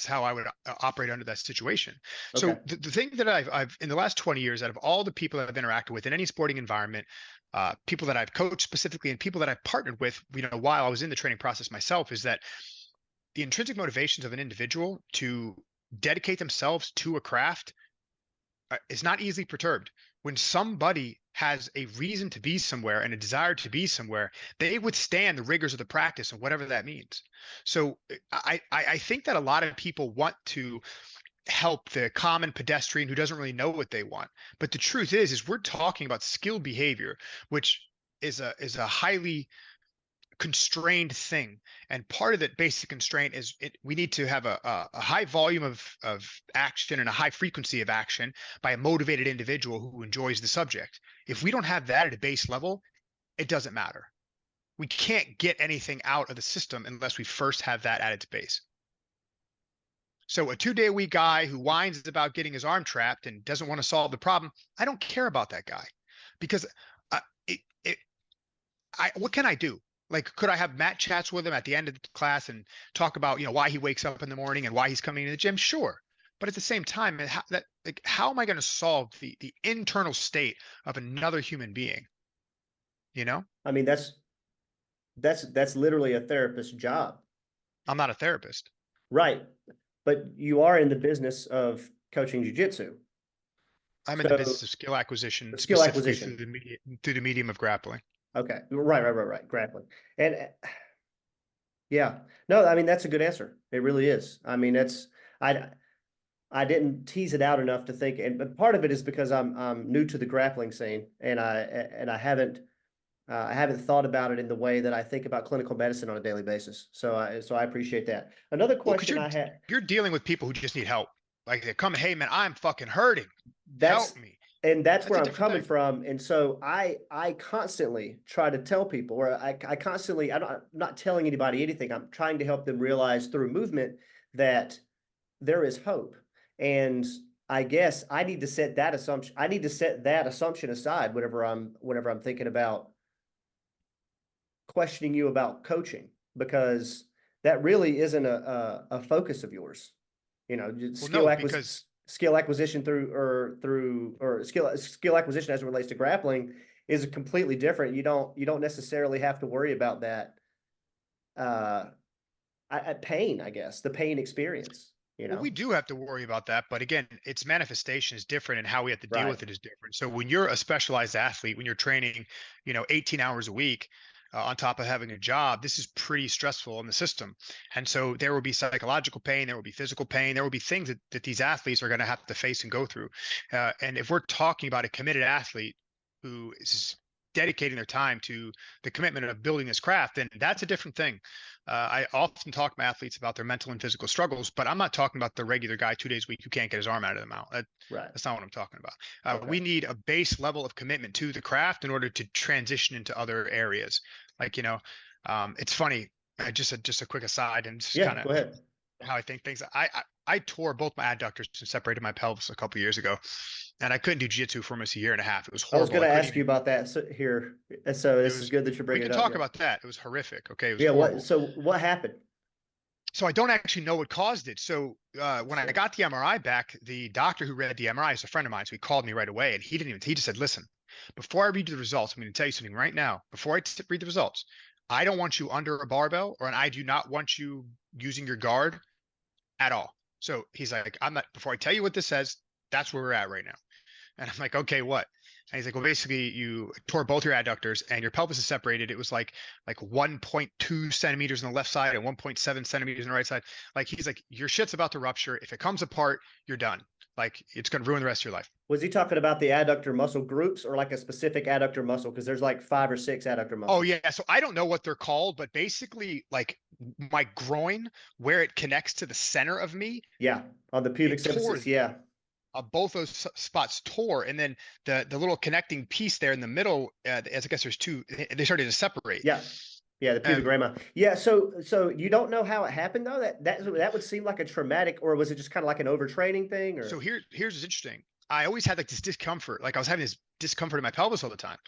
how I would operate under that situation. Okay. So the thing that I've in the last 20 years, out of all the people that I've interacted with in any sporting environment, people that I've coached specifically and people that I've partnered with, while I was in the training process myself, is that the intrinsic motivations of an individual to dedicate themselves to a craft is not easily perturbed. When somebody has a reason to be somewhere and a desire to be somewhere, they withstand the rigors of the practice and whatever that means. So I think that a lot of people want to help the common pedestrian who doesn't really know what they want. But the truth is we're talking about skilled behavior, which is a highly constrained thing, and part of that basic constraint is we need to have a high volume of action and a high frequency of action by a motivated individual who enjoys the subject. If we don't have that at a base level, it doesn't matter. We can't get anything out of the system unless we first have that at its base. So a 2 day a week guy who whines about getting his arm trapped and doesn't want to solve the problem, I don't care about that guy, because it, it what can I do? Like, could I have Matt chats with him at the end of the class and talk about, why he wakes up in the morning and why he's coming to the gym? Sure. But at the same time, how am I going to solve the internal state of another human being? I mean, that's literally a therapist's job. I'm not a therapist. Right. But you are in the business of coaching jiu-jitsu. I'm in the So business of skill acquisition, skill specifically acquisition. through the medium of grappling. Okay. Right. Grappling. And yeah, no, I mean, that's a good answer. It really is. I mean, I didn't tease it out enough to think, but part of it is because I'm new to the grappling scene, and I haven't thought about it in the way that I think about clinical medicine on a daily basis. So I appreciate that. Another Well, because question I had, you're dealing with people who just need help. Like they come, hey man, I'm fucking hurting. that's Help me. that's That's where a I'm different coming thing. from. And so I constantly try to tell people, or I constantly, I'm not telling anybody anything. I'm trying to help them realize through movement that there is hope. And I guess I need to set that assumption. I need to set that assumption aside whenever I'm thinking about questioning you about coaching, because that really isn't a focus of yours. Well, no, because Skill acquisition or skill acquisition as it relates to grappling is completely different. You don't necessarily have to worry about that pain, I guess, the pain experience. you Well, know? we do have to worry about that, but again, its manifestation is different and how we have to deal Right. with it is different. So when you're a specialized athlete, when you're training, 18 hours a week, on top of having a job, this is pretty stressful in the system. And so there will be psychological pain, there will be physical pain, there will be things that these athletes are going to have to face and go through. And if we're talking about a committed athlete who is dedicating their time to the commitment of building this craft, then that's a different thing. I often talk to my athletes about their mental and physical struggles, but I'm not talking about the regular guy 2 days a week who can't get his arm out of the mount. Right. That's not what I'm talking about. Okay. We need a base level of commitment to the craft in order to transition into other areas. Like, it's funny. Just a quick aside, and just Yeah, kind of go ahead. how I think things. I tore both my adductors and separated my pelvis a couple years ago, and I couldn't do jiu-jitsu for almost a year and a half. It was I was horrible. going I to couldn't ask you even. about that here. So It this is was. good that you're We bringing can it up. talk Yeah. about that. It was horrific. Okay, it was Yeah. What? horrible. So what happened? So I don't actually know what caused it. So when I Sure. got the MRI back, the doctor who read the MRI is a friend of mine. So he called me right away, and he just said, "Listen, before I read you the results, I'm going to tell you something right now. Before I read the results, I don't want you under a barbell, or and I do not want you using your guard at all." So he's like, "I'm not. Before I tell you what this says, that's where we're at right now." And I'm like, "Okay, what?" And he's like, "Well, basically, you tore both your adductors and your pelvis is separated. It was like 1.2 centimeters on the left side and 1.7 centimeters on the right side. Like he's like, your shit's about to rupture. If it comes apart, you're done. Like it's going to ruin the rest of your life." Was he talking about the adductor muscle groups or like a specific adductor muscle? Because there's like 5 or 6 adductor Oh muscles. yeah. So I don't know what they're called, but basically, like my groin, where it connects to the center of me, Yeah, on the pubic it tore. symphysis. Yeah. Both those spots tore, and then the little connecting piece there in the middle, as I guess there's two, they started to separate. Yeah. Yeah, the pubic And rama. Yeah, so you don't know how it happened though? That would seem like a traumatic, or was it just kind of like an overtraining thing, so or here's what's interesting. I always had like this discomfort, like I was having this discomfort in my pelvis all the time.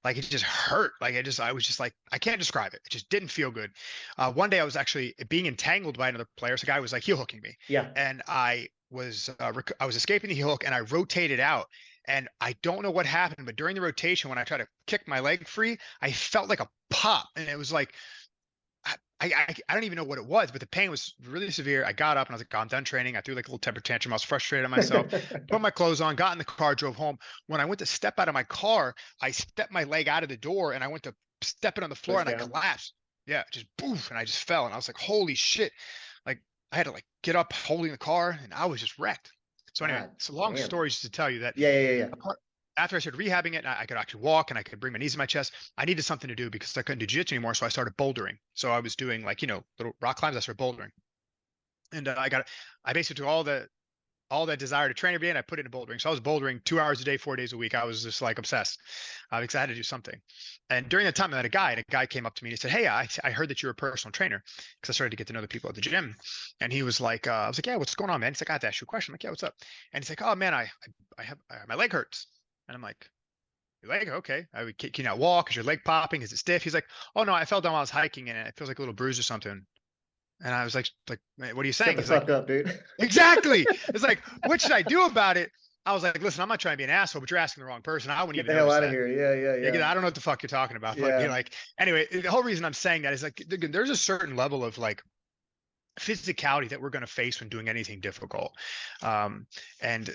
Like it just hurt. Like I was just like, I can't describe it. It just didn't feel good. One day I was actually being entangled by another player. So the guy was like heel hooking me, yeah. and I was escaping the heel hook, and I rotated out. And I don't know what happened, but during the rotation, when I tried to kick my leg free, I felt like a pop, and it was like I don't even know what it was, but the pain was really severe. I got up and I was like, oh, I'm done training. I threw like a little temper tantrum. I was frustrated at myself. Put my clothes on, got in the car, drove home. When I went to step out of my car, I stepped my leg out of the door and I went to step it on the floor Push and I down. collapsed. Yeah, just boof, and I just fell. And I was like, holy shit. Like I had to like get up holding the car and I was just wrecked. So anyway, God it's a long damn. story just to tell you that Yeah, yeah, yeah. after I started rehabbing it, and I could actually walk and I could bring my knees to my chest. I needed something to do because I couldn't do jiu-jitsu anymore. So I started bouldering. So I was doing like, little rock climbs. I started bouldering. And I basically took all that desire to train every day and I put it into bouldering. So I was bouldering 2 hours a day, 4 days a week. I was just like obsessed because I had to do something. And during that time, I met a guy, and a guy came up to me and he said, "Hey, I heard that you're a personal trainer," because I started to get to know the people at the gym. And he was like, I was like, "Yeah, what's going on, man?" He's like, "I have to ask you a question." I'm like, "Yeah, what's up?" And he's like, "Oh man, I have my leg hurts." And I'm like, "Your leg? Okay. Can you not walk? Is your leg popping? Is it stiff?" He's like, "Oh no, I fell down while I was hiking and it feels like a little bruise or something." And I was like, "Man, what are you Shut saying?" the He's like, fuck up, dude. "Exactly." It's like, what should I do about it? I was like, "Listen, I'm not trying to be an asshole, but you're asking the wrong person. I wouldn't Get even the hell notice out of that. here. Yeah, yeah, Yeah, yeah. I don't know what the fuck you're talking about." But Yeah. anyway, the whole reason I'm saying that is like, there's a certain level of like physicality that we're going to face when doing anything difficult. Um, and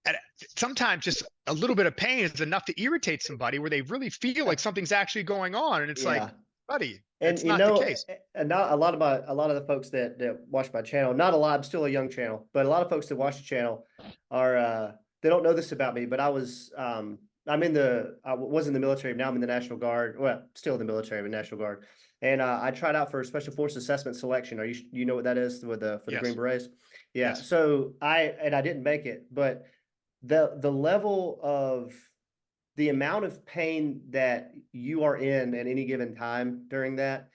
and sometimes just a little bit of pain is enough to irritate somebody where they really feel like something's actually going on. And it's like, Yeah. buddy, And that's not the case. and not a lot of the folks that watch my channel, not a lot, I'm still a young channel, but a lot of folks that watch the channel are they don't know this about me, but I was in the military, now I'm in the National Guard. Well, still in the military, but National Guard. And I tried out for Special Force Assessment Selection. You know what that is with the for the Green Yes. Berets? Yeah. Yes. So I didn't make it, but the level of the amount of pain that you are in at any given time during that,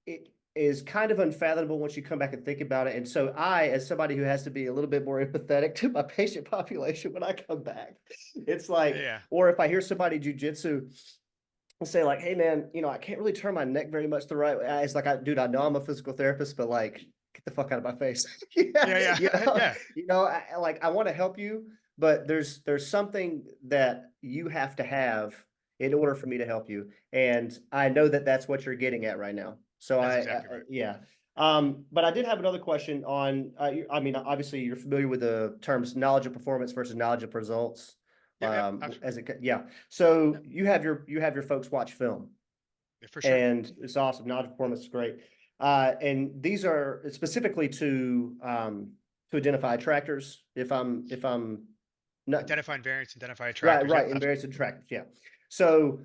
it is kind of unfathomable once you come back and think about it. And so as somebody who has to be a little bit more empathetic to my patient population when I come back, it's like, Yeah. or if I hear somebody jujitsu say like, "Hey man, I can't really turn my neck very much the right way." It's like, dude, I know I'm a physical therapist, but like, get the fuck out of my face. Yeah, Yeah. Yeah. Yeah. I want to help you, but there's something that you have to have in order for me to help you, and I know that that's what you're getting at right now. So That's exactly right. yeah. But I did have another question on, I mean, obviously you're familiar with the terms knowledge of performance versus knowledge of results. Yep, absolutely. Yeah. So Yep, you have your folks watch film, yeah, for sure. and it's awesome. Knowledge of performance is great. And these are specifically to identify attractors. If I'm not Identifying variants, identify right, attractors. Yep, right, in absolutely. various attractors. Yeah. So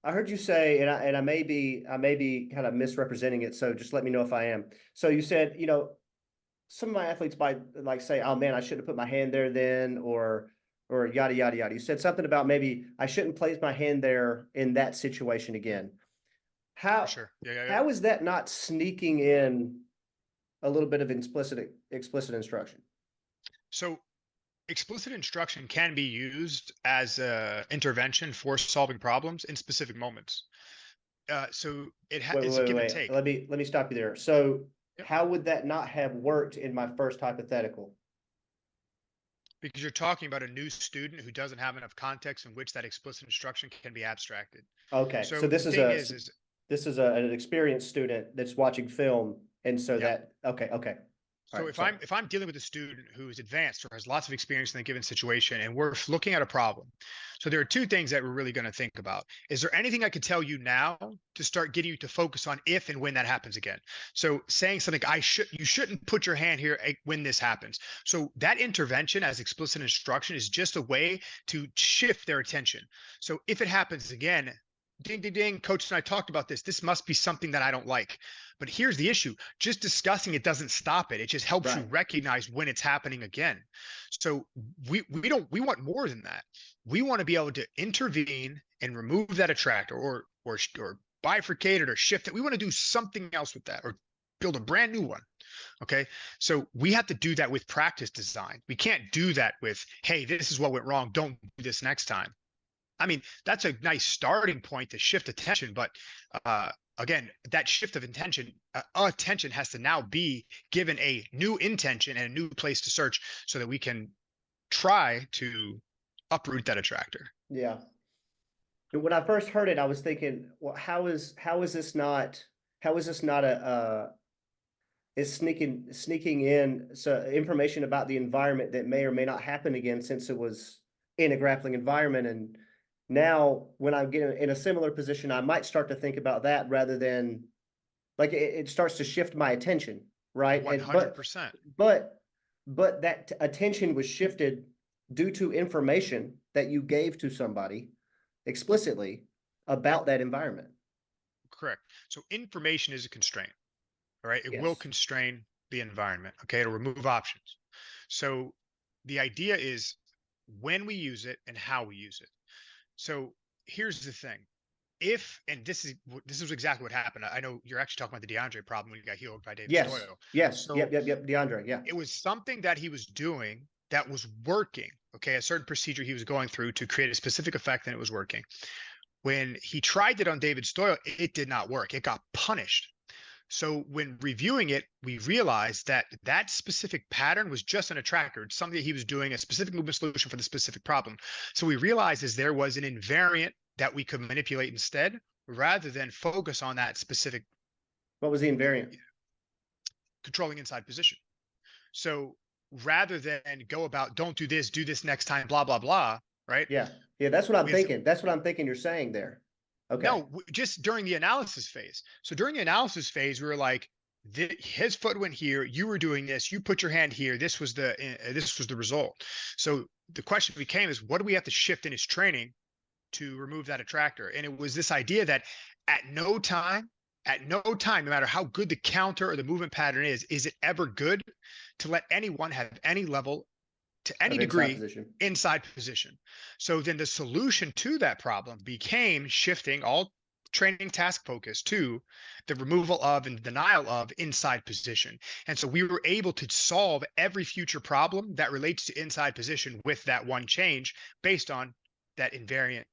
I heard you say, and I may be kind of misrepresenting it. So just let me know if I am. So you said, some of my athletes might like say, "Oh man, I shouldn't have put my hand there then," or yada yada yada. You said something about maybe I shouldn't place my hand there in that situation again. For How sure. Yeah, yeah, yeah. how is that not sneaking in a little bit of explicit instruction? So explicit instruction can be used as a intervention for solving problems in specific moments. So Wait, wait, it's a wait, give and wait. take. Let me stop you there. So Yep. how would that not have worked in my first hypothetical? Because you're talking about a new student who doesn't have enough context in which that explicit instruction can be abstracted. Okay, so So the thing is an experienced student that's watching film, and so yeah. that okay. All So right, sorry. if I'm dealing with a student who is advanced or has lots of experience in a given situation and we're looking at a problem. So there are two things that we're really going to think about. Is there anything I could tell you now to start getting you to focus on if and when that happens again? So saying something you shouldn't put your hand here when this happens. So that intervention as explicit instruction is just a way to shift their attention. So if it happens again, ding ding ding, coach and I talked about this. This must be something that I don't like. But here's the issue. Just discussing it doesn't stop it. It just helps you Right. recognize when it's happening again. So we want more than that. We want to be able to intervene and remove that attractor or bifurcate it or shift it. We want to do something else with that or build a brand new one. Okay. So we have to do that with practice design. We can't do that with, hey, this is what went wrong. Don't do this next time. I mean, that's a nice starting point to shift attention, but again, that shift of attention has to now be given a new intention and a new place to search so that we can try to uproot that attractor. Yeah. When I first heard it, I was thinking, well, how is this not a is sneaking in information about the environment that may or may not happen again, since it was in a grappling environment. And now when I'm getting in a similar position, I might start to think about that rather than like it starts to shift my attention, right? And 100%. but but that attention was shifted due to information that you gave to somebody explicitly Yep, about that environment. correct. So information is a constraint, all right? It will Yes. constrain the environment, okay? It'll remove options. So the idea is when we use it and how we use it. So here's the thing. If and this is exactly what happened. I know you're actually talking about the DeAndre problem when he got healed by David Yes. Stoyo. Yes. So Yep. DeAndre. Yeah. it was something that he was doing that was working. Okay, a certain procedure he was going through to create a specific effect, and it was working. When he tried it on David Stoyo, it did not work. It got punished. So when reviewing it, we realized that that specific pattern was just an attractor, something that he was doing, a specific movement solution for the specific problem. So we realized is there was an invariant that we could manipulate instead, rather than focus on that specific What was the invariant? controlling inside position. So rather than go about don't do this next time, blah blah blah, right? Yeah. Yeah. That's what I'm With thinking. That's what I'm thinking you're saying there. Okay. no, just during the analysis phase. So during the analysis phase, we were like, his foot went here. You were doing this. You put your hand here. This was the result. So the question became is what do we have to shift in his training to remove that attractor? And it was this idea that at no time, no matter how good the counter or the movement pattern is it ever good to let anyone have any level to any Of inside degree position. inside position. So then the solution to that problem became shifting all training task focus to the removal of and denial of inside position. And so we were able to solve every future problem that relates to inside position with that one change based on that invariant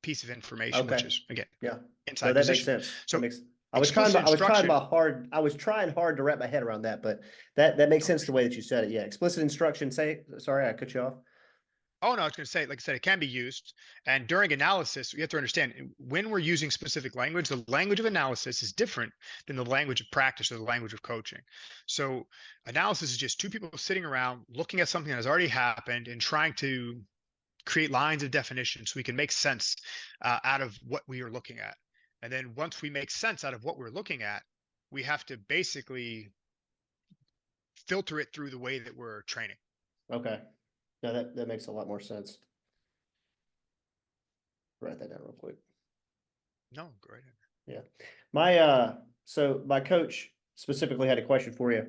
piece of information, which Okay. is again Yeah. No, inside that makes position. sense. That So makes, explicit instruction. I was trying hard to wrap my head around that, but that makes Oh, for sense the sure. way that you said it. Yeah. Explicit instruction. Sorry, I cut you off. Oh, no, I was going to say, like I said, it can be used. And during analysis, you have to understand when we're using specific language, the language of analysis is different than the language of practice or the language of coaching. So analysis is just two people sitting around looking at something that has already happened and trying to create lines of definition so we can make sense out of what we are looking at. And then once we make sense out of what we're looking at, we have to basically filter it through the way that we're training. Okay. No, that makes a lot more sense. Write that down real quick. No, great. Yeah. So my coach specifically had a question for you.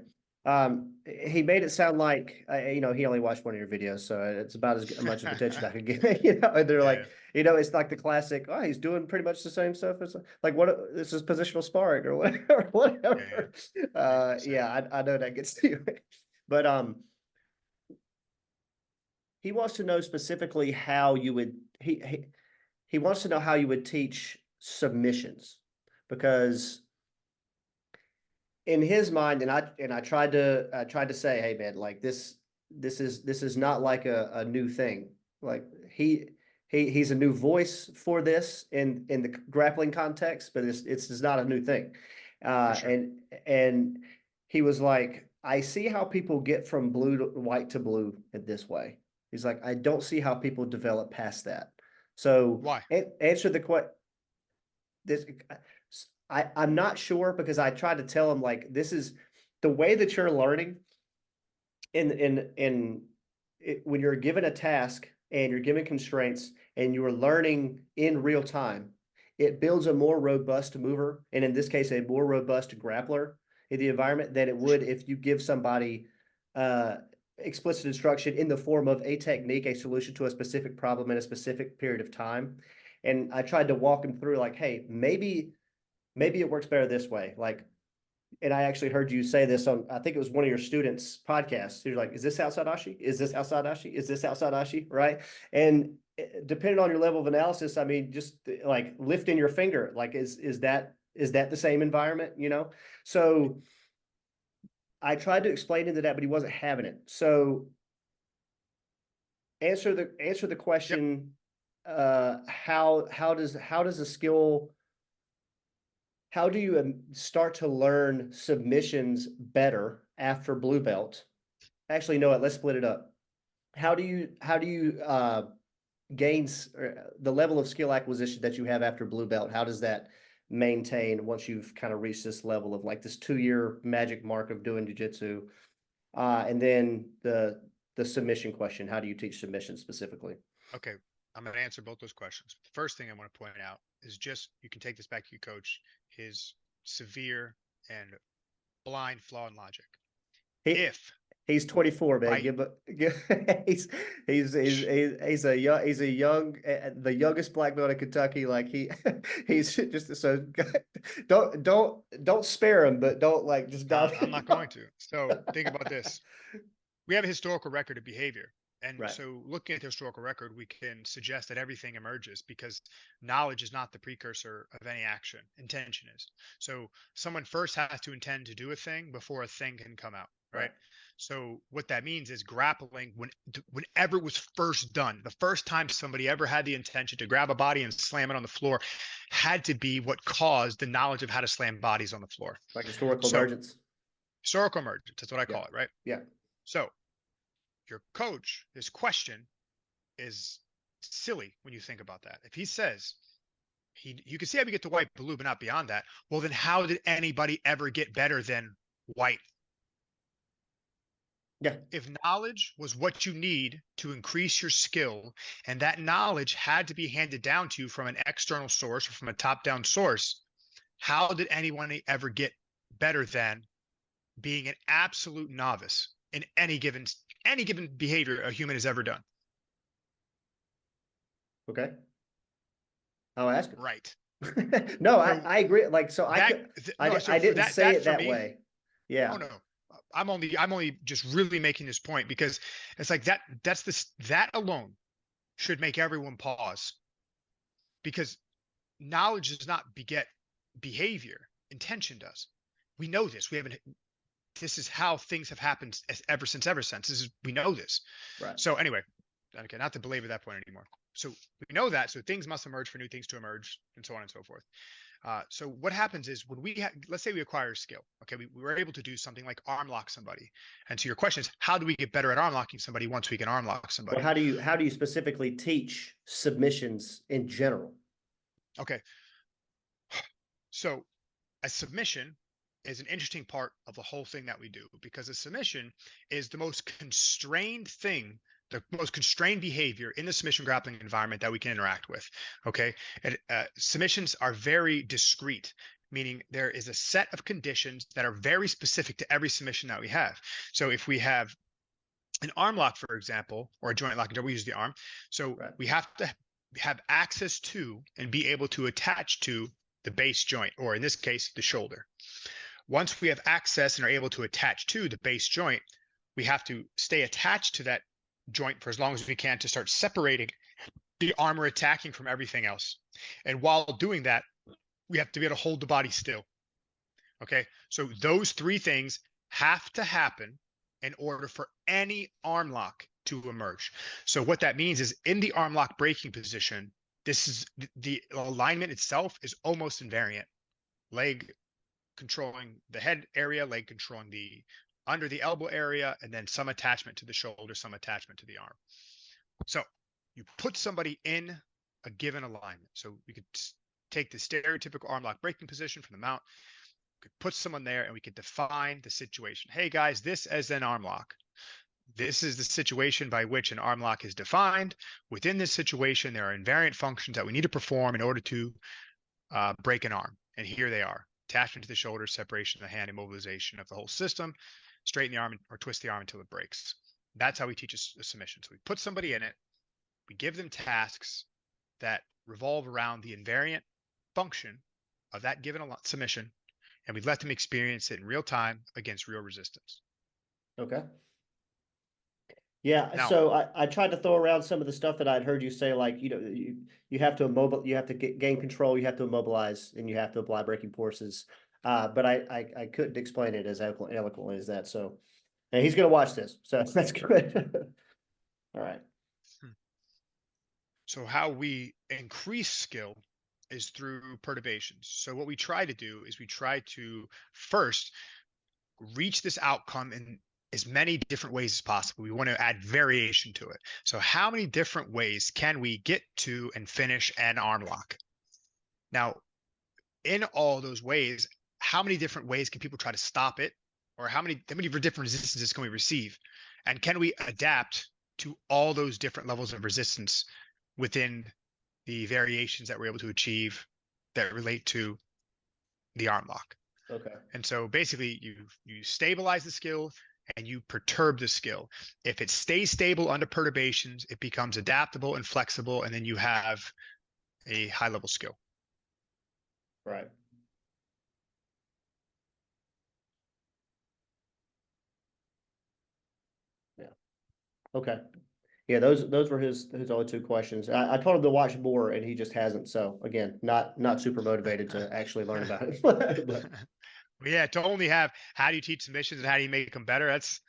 He made it sound like, he only watched one of your videos, so it's about as much of attention I could give. And they're like, it's like the classic, oh, he's doing pretty much the same stuff as like this is positional sparring or whatever. I know that gets to you. But he wants to know specifically how you would he wants to know how you would teach submissions, because in his mind, and I tried to say, hey man, like this is not like a new thing. Like he's a new voice for this in the grappling context, but it's not a new thing. Sure. And he was like, I see how people get from blue to white to blue in this way. He's like, I don't see how people develop past that. So Why? answer the question. This I'm not sure, because I tried to tell him, like, this is the way that you're learning when you're given a task and you're given constraints and you're learning in real time, it builds a more robust mover, and in this case, a more robust grappler in the environment than it would if you give somebody explicit instruction in the form of a technique, a solution to a specific problem in a specific period of time. And I tried to walk him through, like, hey, maybe it works better this way. Like, and I actually heard you say this on, I think it was one of your students' podcasts. You're like, is this outside Ashi? Is this outside Ashi? Is this outside Ashi? Right. And depending on your level of analysis, I mean, just like lifting your finger, like, is that the same environment, So I tried to explain into that, but he wasn't having it. So answer the question. Yep. How does a skill, how do you start to learn submissions better after blue belt? Actually, no, let's split it up. How do you gain the level of skill acquisition that you have after blue belt? How does that maintain once you've kind of reached this level of like this 2-year magic mark of doing jiu-jitsu? And then the submission question, how do you teach submission specifically? Okay. I'm going to answer both those questions. The first thing I want to point out is just, you can take this back to your coach, his severe and blind flaw in logic. He's 24, man. Right, He's a young, the youngest black belt in Kentucky. Like he's just so don't spare him, but don't like just no, dive. I'm not going to. So think about this. We have a historical record of behavior. And Right. so looking at the historical record, we can suggest that everything emerges because knowledge is not the precursor of any action. Intention is. So someone first has to intend to do a thing before a thing can come out. Right. So what that means is grappling, whenever it was first done, the first time somebody ever had the intention to grab a body and slam it on the floor had to be what caused the knowledge of how to slam bodies on the floor. Like historical emergence. Historical emergence. That's what I call it. Right. Yeah. So your coach, his question is silly when you think about that. If he says you can see how we get to white, blue, but not beyond that, well, then how did anybody ever get better than white? Yeah. If knowledge was what you need to increase your skill, and that knowledge had to be handed down to you from an external source or from a top-down source, how did anyone ever get better than being an absolute novice in any given behavior a human has ever done? Okay. I'll ask him. Right. No, So I agree. Like, so I didn't say it that way. Yeah. Oh no. I'm only just really making this point because it's like that alone should make everyone pause, because knowledge does not beget behavior. Intention does. We know this. This is how things have happened ever since. We know this. Right. So anyway, okay, not to belabor that point anymore. So we know that, so things must emerge for new things to emerge, and so on and so forth. So what happens is when let's say we acquire a skill, okay, we were able to do something like arm lock somebody. And so your question is, how do we get better at arm locking somebody once we can arm lock somebody? Well, how do you specifically teach submissions in general? Okay. So a submission is an interesting part of the whole thing that we do, because a submission is the most constrained thing, the most constrained behavior in the submission grappling environment that we can interact with. Okay. And submissions are very discrete, meaning there is a set of conditions that are very specific to every submission that we have. So if we have an arm lock, for example, or a joint lock, we use the arm. So we have to have access to and be able to attach to the base joint, or in this case, the shoulder. Once we have access and are able to attach to the base joint, we have to stay attached to that joint for as long as we can to start separating the arm we're attacking from everything else. And while doing that, we have to be able to hold the body still. Okay, so those three things have to happen in order for any arm lock to emerge. So what that means is, in the arm lock breaking position, this is the alignment itself is almost invariant. Leg controlling the head area, leg controlling the under the elbow area, and then some attachment to the shoulder, some attachment to the arm. So you put somebody in a given alignment. So we could take the stereotypical arm lock breaking position from the mount, we could put someone there, and we could define the situation. Hey guys, this is an arm lock. This is the situation by which an arm lock is defined. Within this situation, there are invariant functions that we need to perform in order to break an arm. And here they are: attachment to the shoulder, separation of the hand, immobilization of the whole system, straighten the arm or twist the arm until it breaks. That's how we teach a submission. So we put somebody in it, we give them tasks that revolve around the invariant function of that given submission, and we let them experience it in real time against real resistance. Okay. Yeah, Now, so I tried to throw around some of the stuff that I'd heard you say, like, you have to you have to gain control, you have to immobilize, and you have to apply breaking forces. But I couldn't explain it as eloquently as that. So, and he's gonna watch this, so that's good. All right. So how we increase skill is through perturbations. So what we try to do is we try to first reach this outcome in as many different ways as possible. We want to add variation to it. So how many different ways can we get to and finish an arm lock? Now, in all those ways, how many different ways can people try to stop it? Or how many different resistances can we receive? And can we adapt to all those different levels of resistance within the variations that we're able to achieve that relate to the arm lock? Okay. And so basically you stabilize the skill and you perturb the skill. If it stays stable under perturbations, it becomes adaptable and flexible, and then you have a high level skill. Right. Yeah. Okay. Yeah, those were his only two questions. I told him to watch more, and he just hasn't. So again, not super motivated to actually learn about it. But Well, yeah, to only have how do you teach submissions and how do you make them better? That's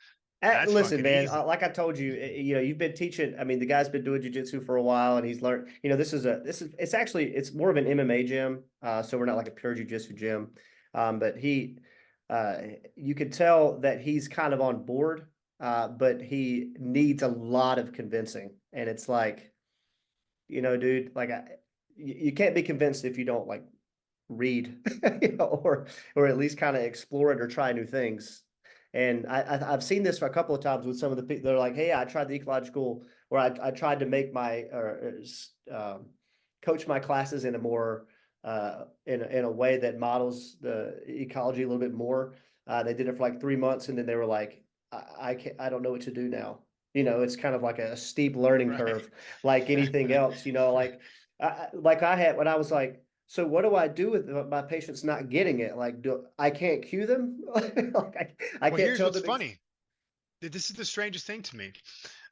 listen, fucking man, easy. like I told you, you've been teaching. I mean, the guy's been doing jiu-jitsu for a while, and he's learned. It's actually it's more of an MMA gym. So we're not like a pure jiu-jitsu gym. But you could tell that he's kind of on board. But he needs a lot of convincing, and it's like, dude, like you can't be convinced if you don't like read, or at least kind of explore it or try new things. And I've seen this for a couple of times with some of the people. They're like, "Hey, I tried the ecological, or I tried to make my coach my classes in a more in a way that models the ecology a little bit more." They did it for like 3 months, and then they were like, I don't know what to do now." It's kind of like a steep learning curve, like anything else. Like I had when I was like, so what do I do with my patients not getting it? Like, I can't cue them? Like, I Well, can't here's tell what's them. funny. This is the strangest thing to me.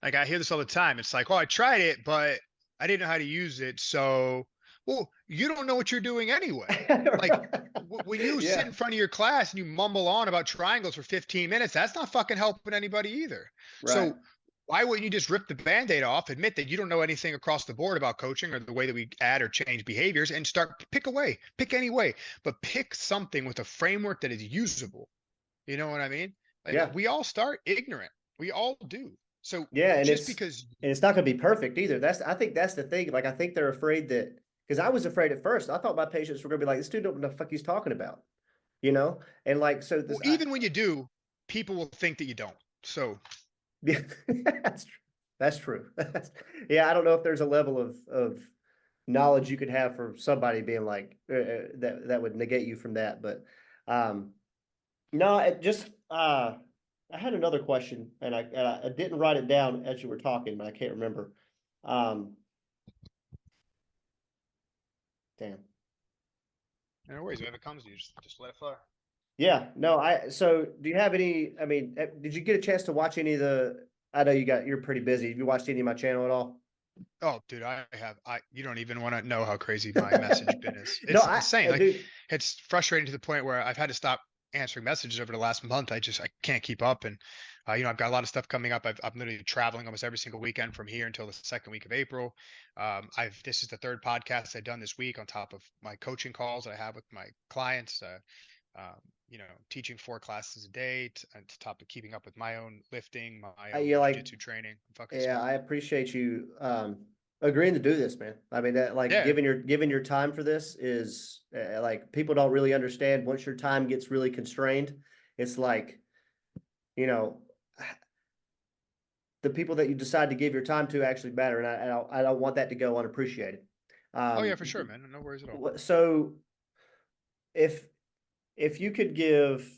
Like, I hear this all the time. It's like, oh, I tried it, but I didn't know how to use it. So, well, you don't know what you're doing anyway. Like, when you sit Yeah. in front of your class and you mumble on about triangles for 15 minutes, that's not fucking helping anybody either. Right. So Why wouldn't you just rip the Band-Aid off, admit that you don't know anything across the board about coaching or the way that we add or change behaviors, and start pick any way, but pick something with a framework that is usable. You know what I mean? Like Yeah. we all start ignorant. We all do. So Yeah. And just it's, because and it's not going to be perfect either. I think that's the thing. Like, I think they're afraid that, because I was afraid at first. I thought my patients were going to be like, this dude don't know what the fuck he's talking about, you know? And like, so well, this, even when you do, people will think that you don't. So yeah, that's true. That's true. Yeah. I don't know if there's a level of knowledge you could have for somebody being like, that would negate you from that. But, um, no, it just, I had another question and I didn't write it down as you were talking, but I can't remember. Um, damn. no worries. If it comes to you, just let it fly. Yeah, no, so do you have any, I mean, did you get a chance to watch any of I know you're pretty busy. Have you watched any of my channel at all? Oh, dude, you don't even want to know how crazy my message bin is. No, It's insane. Like, dude, it's frustrating to the point where I've had to stop answering messages over the last month. I can't keep up. And, I've got a lot of stuff coming up. I'm literally traveling almost every single weekend from here until the second week of April. This is the third podcast I've done this week on top of my coaching calls that I have with my clients. Um, teaching 4 classes a day to top of keeping up with my own lifting, my own you like, jiu-jitsu training. I'm fucking yeah, swamped. I appreciate you, agreeing to do this, man. I mean, that like Yeah. giving your time for this is like people don't really understand once your time gets really constrained. It's like, you know, the people that you decide to give your time to actually matter. And I don't want that to go unappreciated. Oh yeah, Um, for sure, man. No worries at all. so if, you could give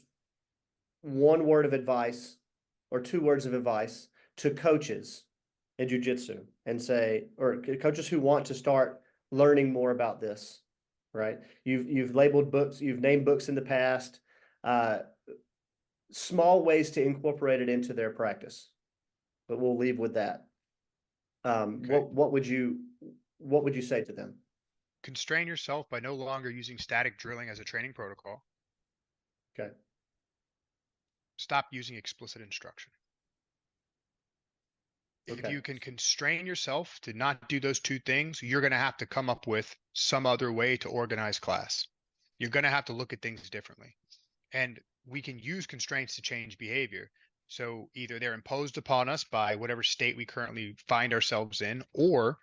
one word of advice or 2 words of advice to coaches in jujitsu and say, or coaches who want to start learning more about this, right? You've labeled books, you've named books in the past, uh, small ways to incorporate it into their practice, but we'll leave with that. Okay. What would you say to them? Constrain yourself by no longer using static drilling as a training protocol. Okay. Stop using explicit instruction. If Okay. you can constrain yourself to not do those 2 things, you're going to have to come up with some other way to organize class. You're going to have to look at things differently. And we can use constraints to change behavior. So either they're imposed upon us by whatever state we currently find ourselves in, or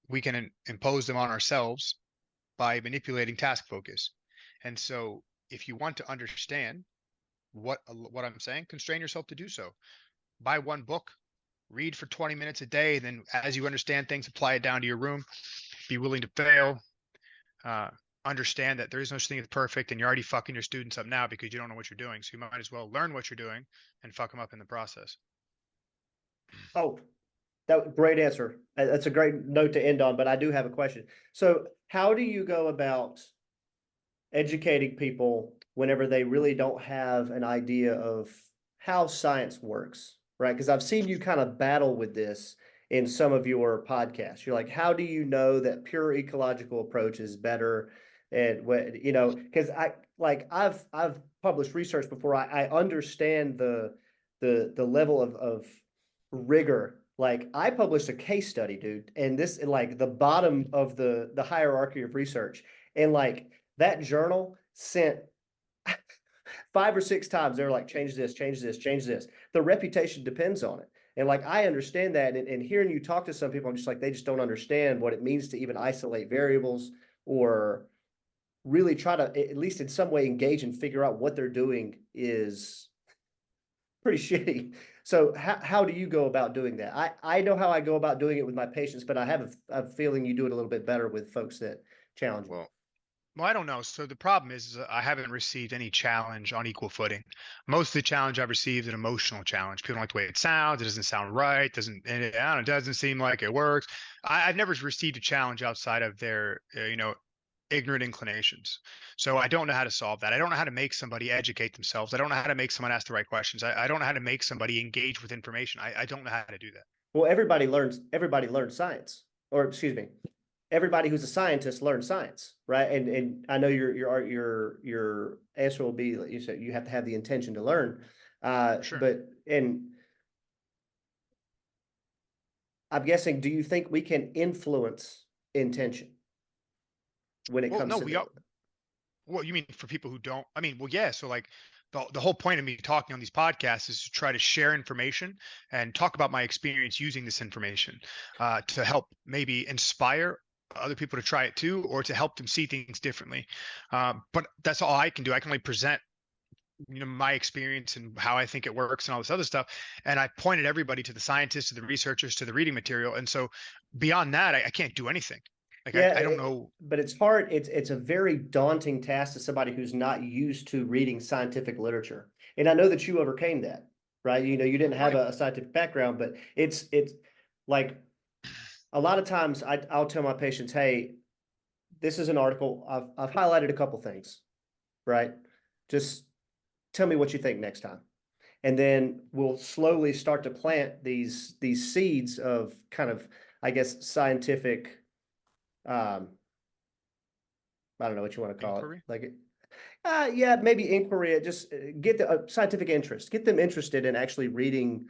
we can impose them on ourselves by manipulating task focus. And so if you want to understand what I'm saying, constrain yourself to do so. Buy one book, read for 20 minutes a day, and then as you understand things, apply it down to your room. Be willing to fail. Uh, Understand that there is no such thing as perfect, and you're already fucking your students up now because you don't know what you're doing. So you might as well learn what you're doing and fuck them up in the process. Oh, that great answer. That's a great note to end on, but I do have a question. So how do you go about educating people whenever they really don't have an idea of how science works, right? Because I've seen you kind of battle with this in some of your podcasts. You're like, how do you know that pure ecological approach is better? And what, because I've published research before. I understand the level of rigor. Like, I published a case study, dude, and this like the bottom of the hierarchy of research. And like, that journal sent 5 or 6 times. They're like, change this, change this, change this. The reputation depends on it. And like, I understand that. And hearing you talk to some people, I'm just like, they just don't understand what it means to even isolate variables or really try to, at least in some way, engage and figure out what they're doing is pretty shitty. So how do you go about doing that? I know how I go about doing it with my patients, but I have a feeling you do it a little bit better with folks that challenge you. Well, Well, I don't know. So the problem is I haven't received any challenge on equal footing. Most of the challenge I've received is an emotional challenge. People don't like the way it sounds. It doesn't sound right. And I don't know, it doesn't seem like it works. I've never received a challenge outside of their, ignorant inclinations. So I don't know how to solve that. I don't know how to make somebody educate themselves. I don't know how to make someone ask the right questions. I don't know how to make somebody engage with information. I don't know how to do that. Well, everybody learns science, or excuse me, everybody who's a scientist learns science, right? And I know your answer will be, you said you have to have the intention to learn. For sure. But and I'm guessing, do you think we can influence intention when it Well, comes no, to we the, are. Well, you mean for people who don't? I mean, well, yeah. So like the whole point of me talking on these podcasts is to try to share information and talk about my experience using this information to help maybe inspire other people to try it too, or to help them see things differently. But that's all I can do. I can only present, my experience and how I think it works and all this other stuff. And I pointed everybody to the scientists, to the researchers, to the reading material. And so beyond that, I can't do anything. Like yeah, I don't know. but it's hard. It's a very daunting task to somebody who's not used to reading scientific literature. And I know that you overcame that, right? You know, you didn't have Right. a scientific background, but it's like a lot of times I'll tell my patients, hey, this is an article. I've highlighted a couple things, right? Just tell me what you think next time. And then we'll slowly start to plant these seeds of kind of, I guess, scientific, um, I don't know what you want to call it. Inquiry. Like, yeah, maybe inquiry, just get the scientific interest, get them interested in actually reading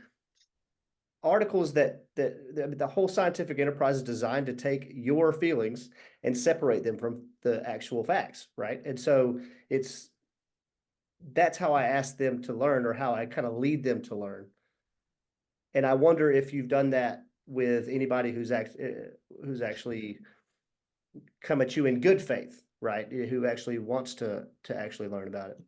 articles that the whole scientific enterprise is designed to take your feelings and separate them from the actual facts, right? And so that's how I ask them to learn, or how I kind of lead them to learn. And I wonder if you've done that with anybody who's actually come at you in good faith, right? Who actually wants to actually learn about it.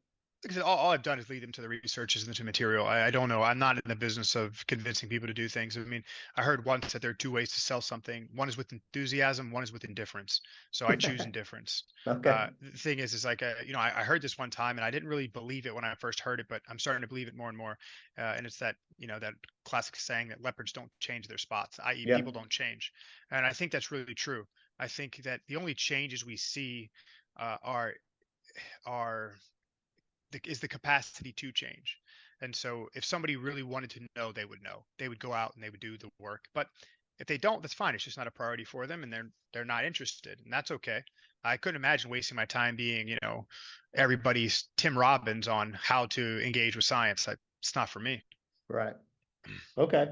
Because all I've done is lead them to the researches and to material. I don't know. I'm not in the business of convincing people to do things. I mean, I heard once that there are two ways to sell something. One is with enthusiasm. One is with indifference. So I choose indifference. Okay. The thing is like, I heard this one time and I didn't really believe it when I first heard it, but I'm starting to believe it more and more. And it's that, that classic saying that leopards don't change their spots, i.e. Yeah. people don't change. And I think that's really true. I think that the only changes we see are is the capacity to change. And so if somebody really wanted to know, they would know. They would go out and they would do the work. But if they don't, that's fine. It's just not a priority for them and they're not interested. And that's okay. I couldn't imagine wasting my time being, everybody's Tim Robbins on how to engage with science. It's not for me. Right. Okay.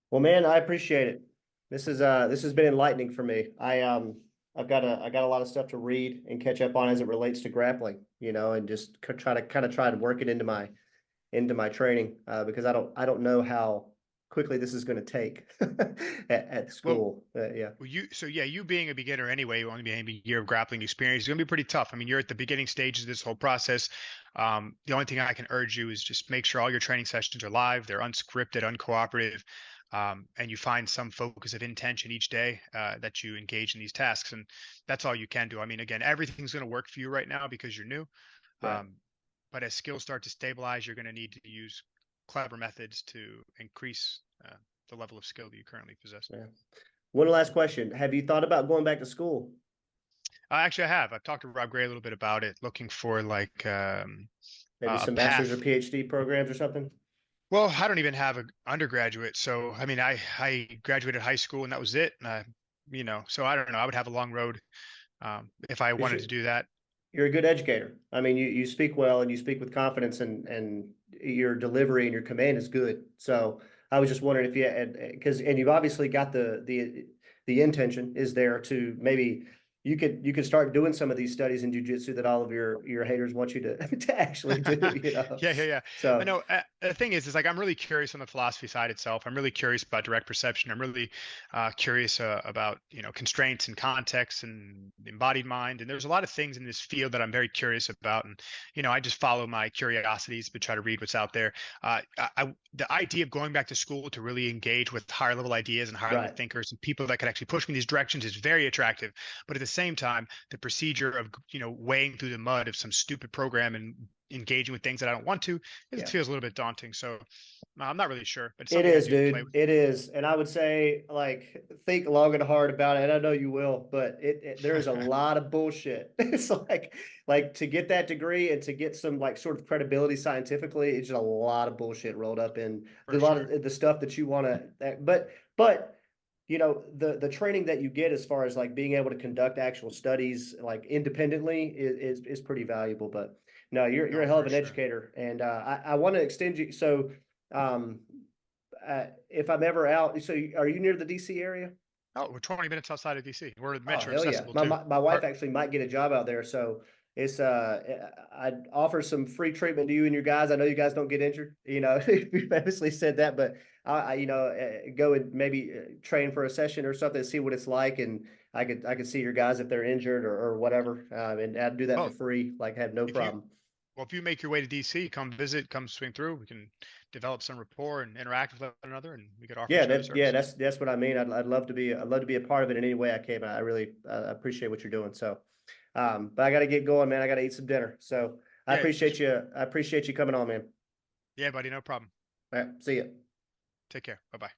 Well, man, I appreciate it. This has been enlightening for me. I've got a lot of stuff to read and catch up on as it relates to grappling, and just try to work it into my training, because I don't know how quickly this is going to take at Well, school. Yeah. you being a beginner anyway, you only being a year of grappling experience, it's going to be pretty tough. I mean, you're at the beginning stages of this whole process. The only thing I can urge you is just make sure all your training sessions are live, they're unscripted, uncooperative, and you find some focus of intention each day that you engage in these tasks. And that's all you can do. I mean, again, everything's going to work for you right now because you're new. Right. But as skills start to stabilize, you're going to need to use clever methods to increase the level of skill that you currently possess. Yeah. One last question. Have you thought about going back to school? Actually, I have. I've talked to Rob Gray a little bit about it, looking for like Maybe a some master's or path. PhD programs or something? Well, I don't even have an undergraduate, so I mean, I graduated high school and that was it. So I don't know. I would have a long road if I wanted to do that. You're a good educator. I mean, you speak well and you speak with confidence, and your delivery and your command is good. So I was just wondering if you had, and you've obviously got the intention is there to maybe you could start doing some of these studies in jiu-jitsu that all of your haters want you to to actually do. Yeah. I So know. The thing is like I'm really curious on the philosophy side itself. I'm really curious about direct perception. I'm really curious about constraints and context and embodied mind. And there's a lot of things in this field that I'm very curious about. And I just follow my curiosities, but try to read what's out there. The idea of going back to school to really engage with higher level ideas and higher level right. thinkers and people that could actually push me in these directions is very attractive. But at the same time, the procedure of wading through the mud of some stupid program and engaging with things that I don't want to, it Yeah. feels a little bit daunting. So I'm not really sure, but it's It something I is, do play dude. with. It is. And I would say, like, think long and hard about it. And I know you will, but there is a lot of bullshit. It's like to get that degree and to get some like sort of credibility scientifically, it's just a lot of bullshit rolled up in a For lot sure. of the stuff that you want to, but the training that you get as far as like being able to conduct actual studies like independently is pretty valuable. But No, you're a No, hell of for an sure. educator, and I want to extend you. So, if I'm ever out, so are you near the DC area? Oh, we're 20 minutes outside of DC. We're Oh metro hell yeah! accessible My too. my, my wife Part, actually might get a job out there, so it's I'd offer some free treatment to you and your guys. I know you guys don't get injured, you know. You obviously said that, but you know, go and maybe train for a session or something, see what it's like, and I could see your guys if they're injured or whatever, and I'd do that for well, free, like have no if you problem. well, if you make your way to DC, come visit, come swing through. We can develop some rapport and interact with one another, and we could offer Yeah, each other services. that's what I mean. I'd love to be a part of it in any way I can. I really appreciate what you're doing. So, but I got to get going, man. I got to eat some dinner. So Yeah, I appreciate you coming on, man. yeah, buddy, no problem. All right, see ya. Take care. Bye bye.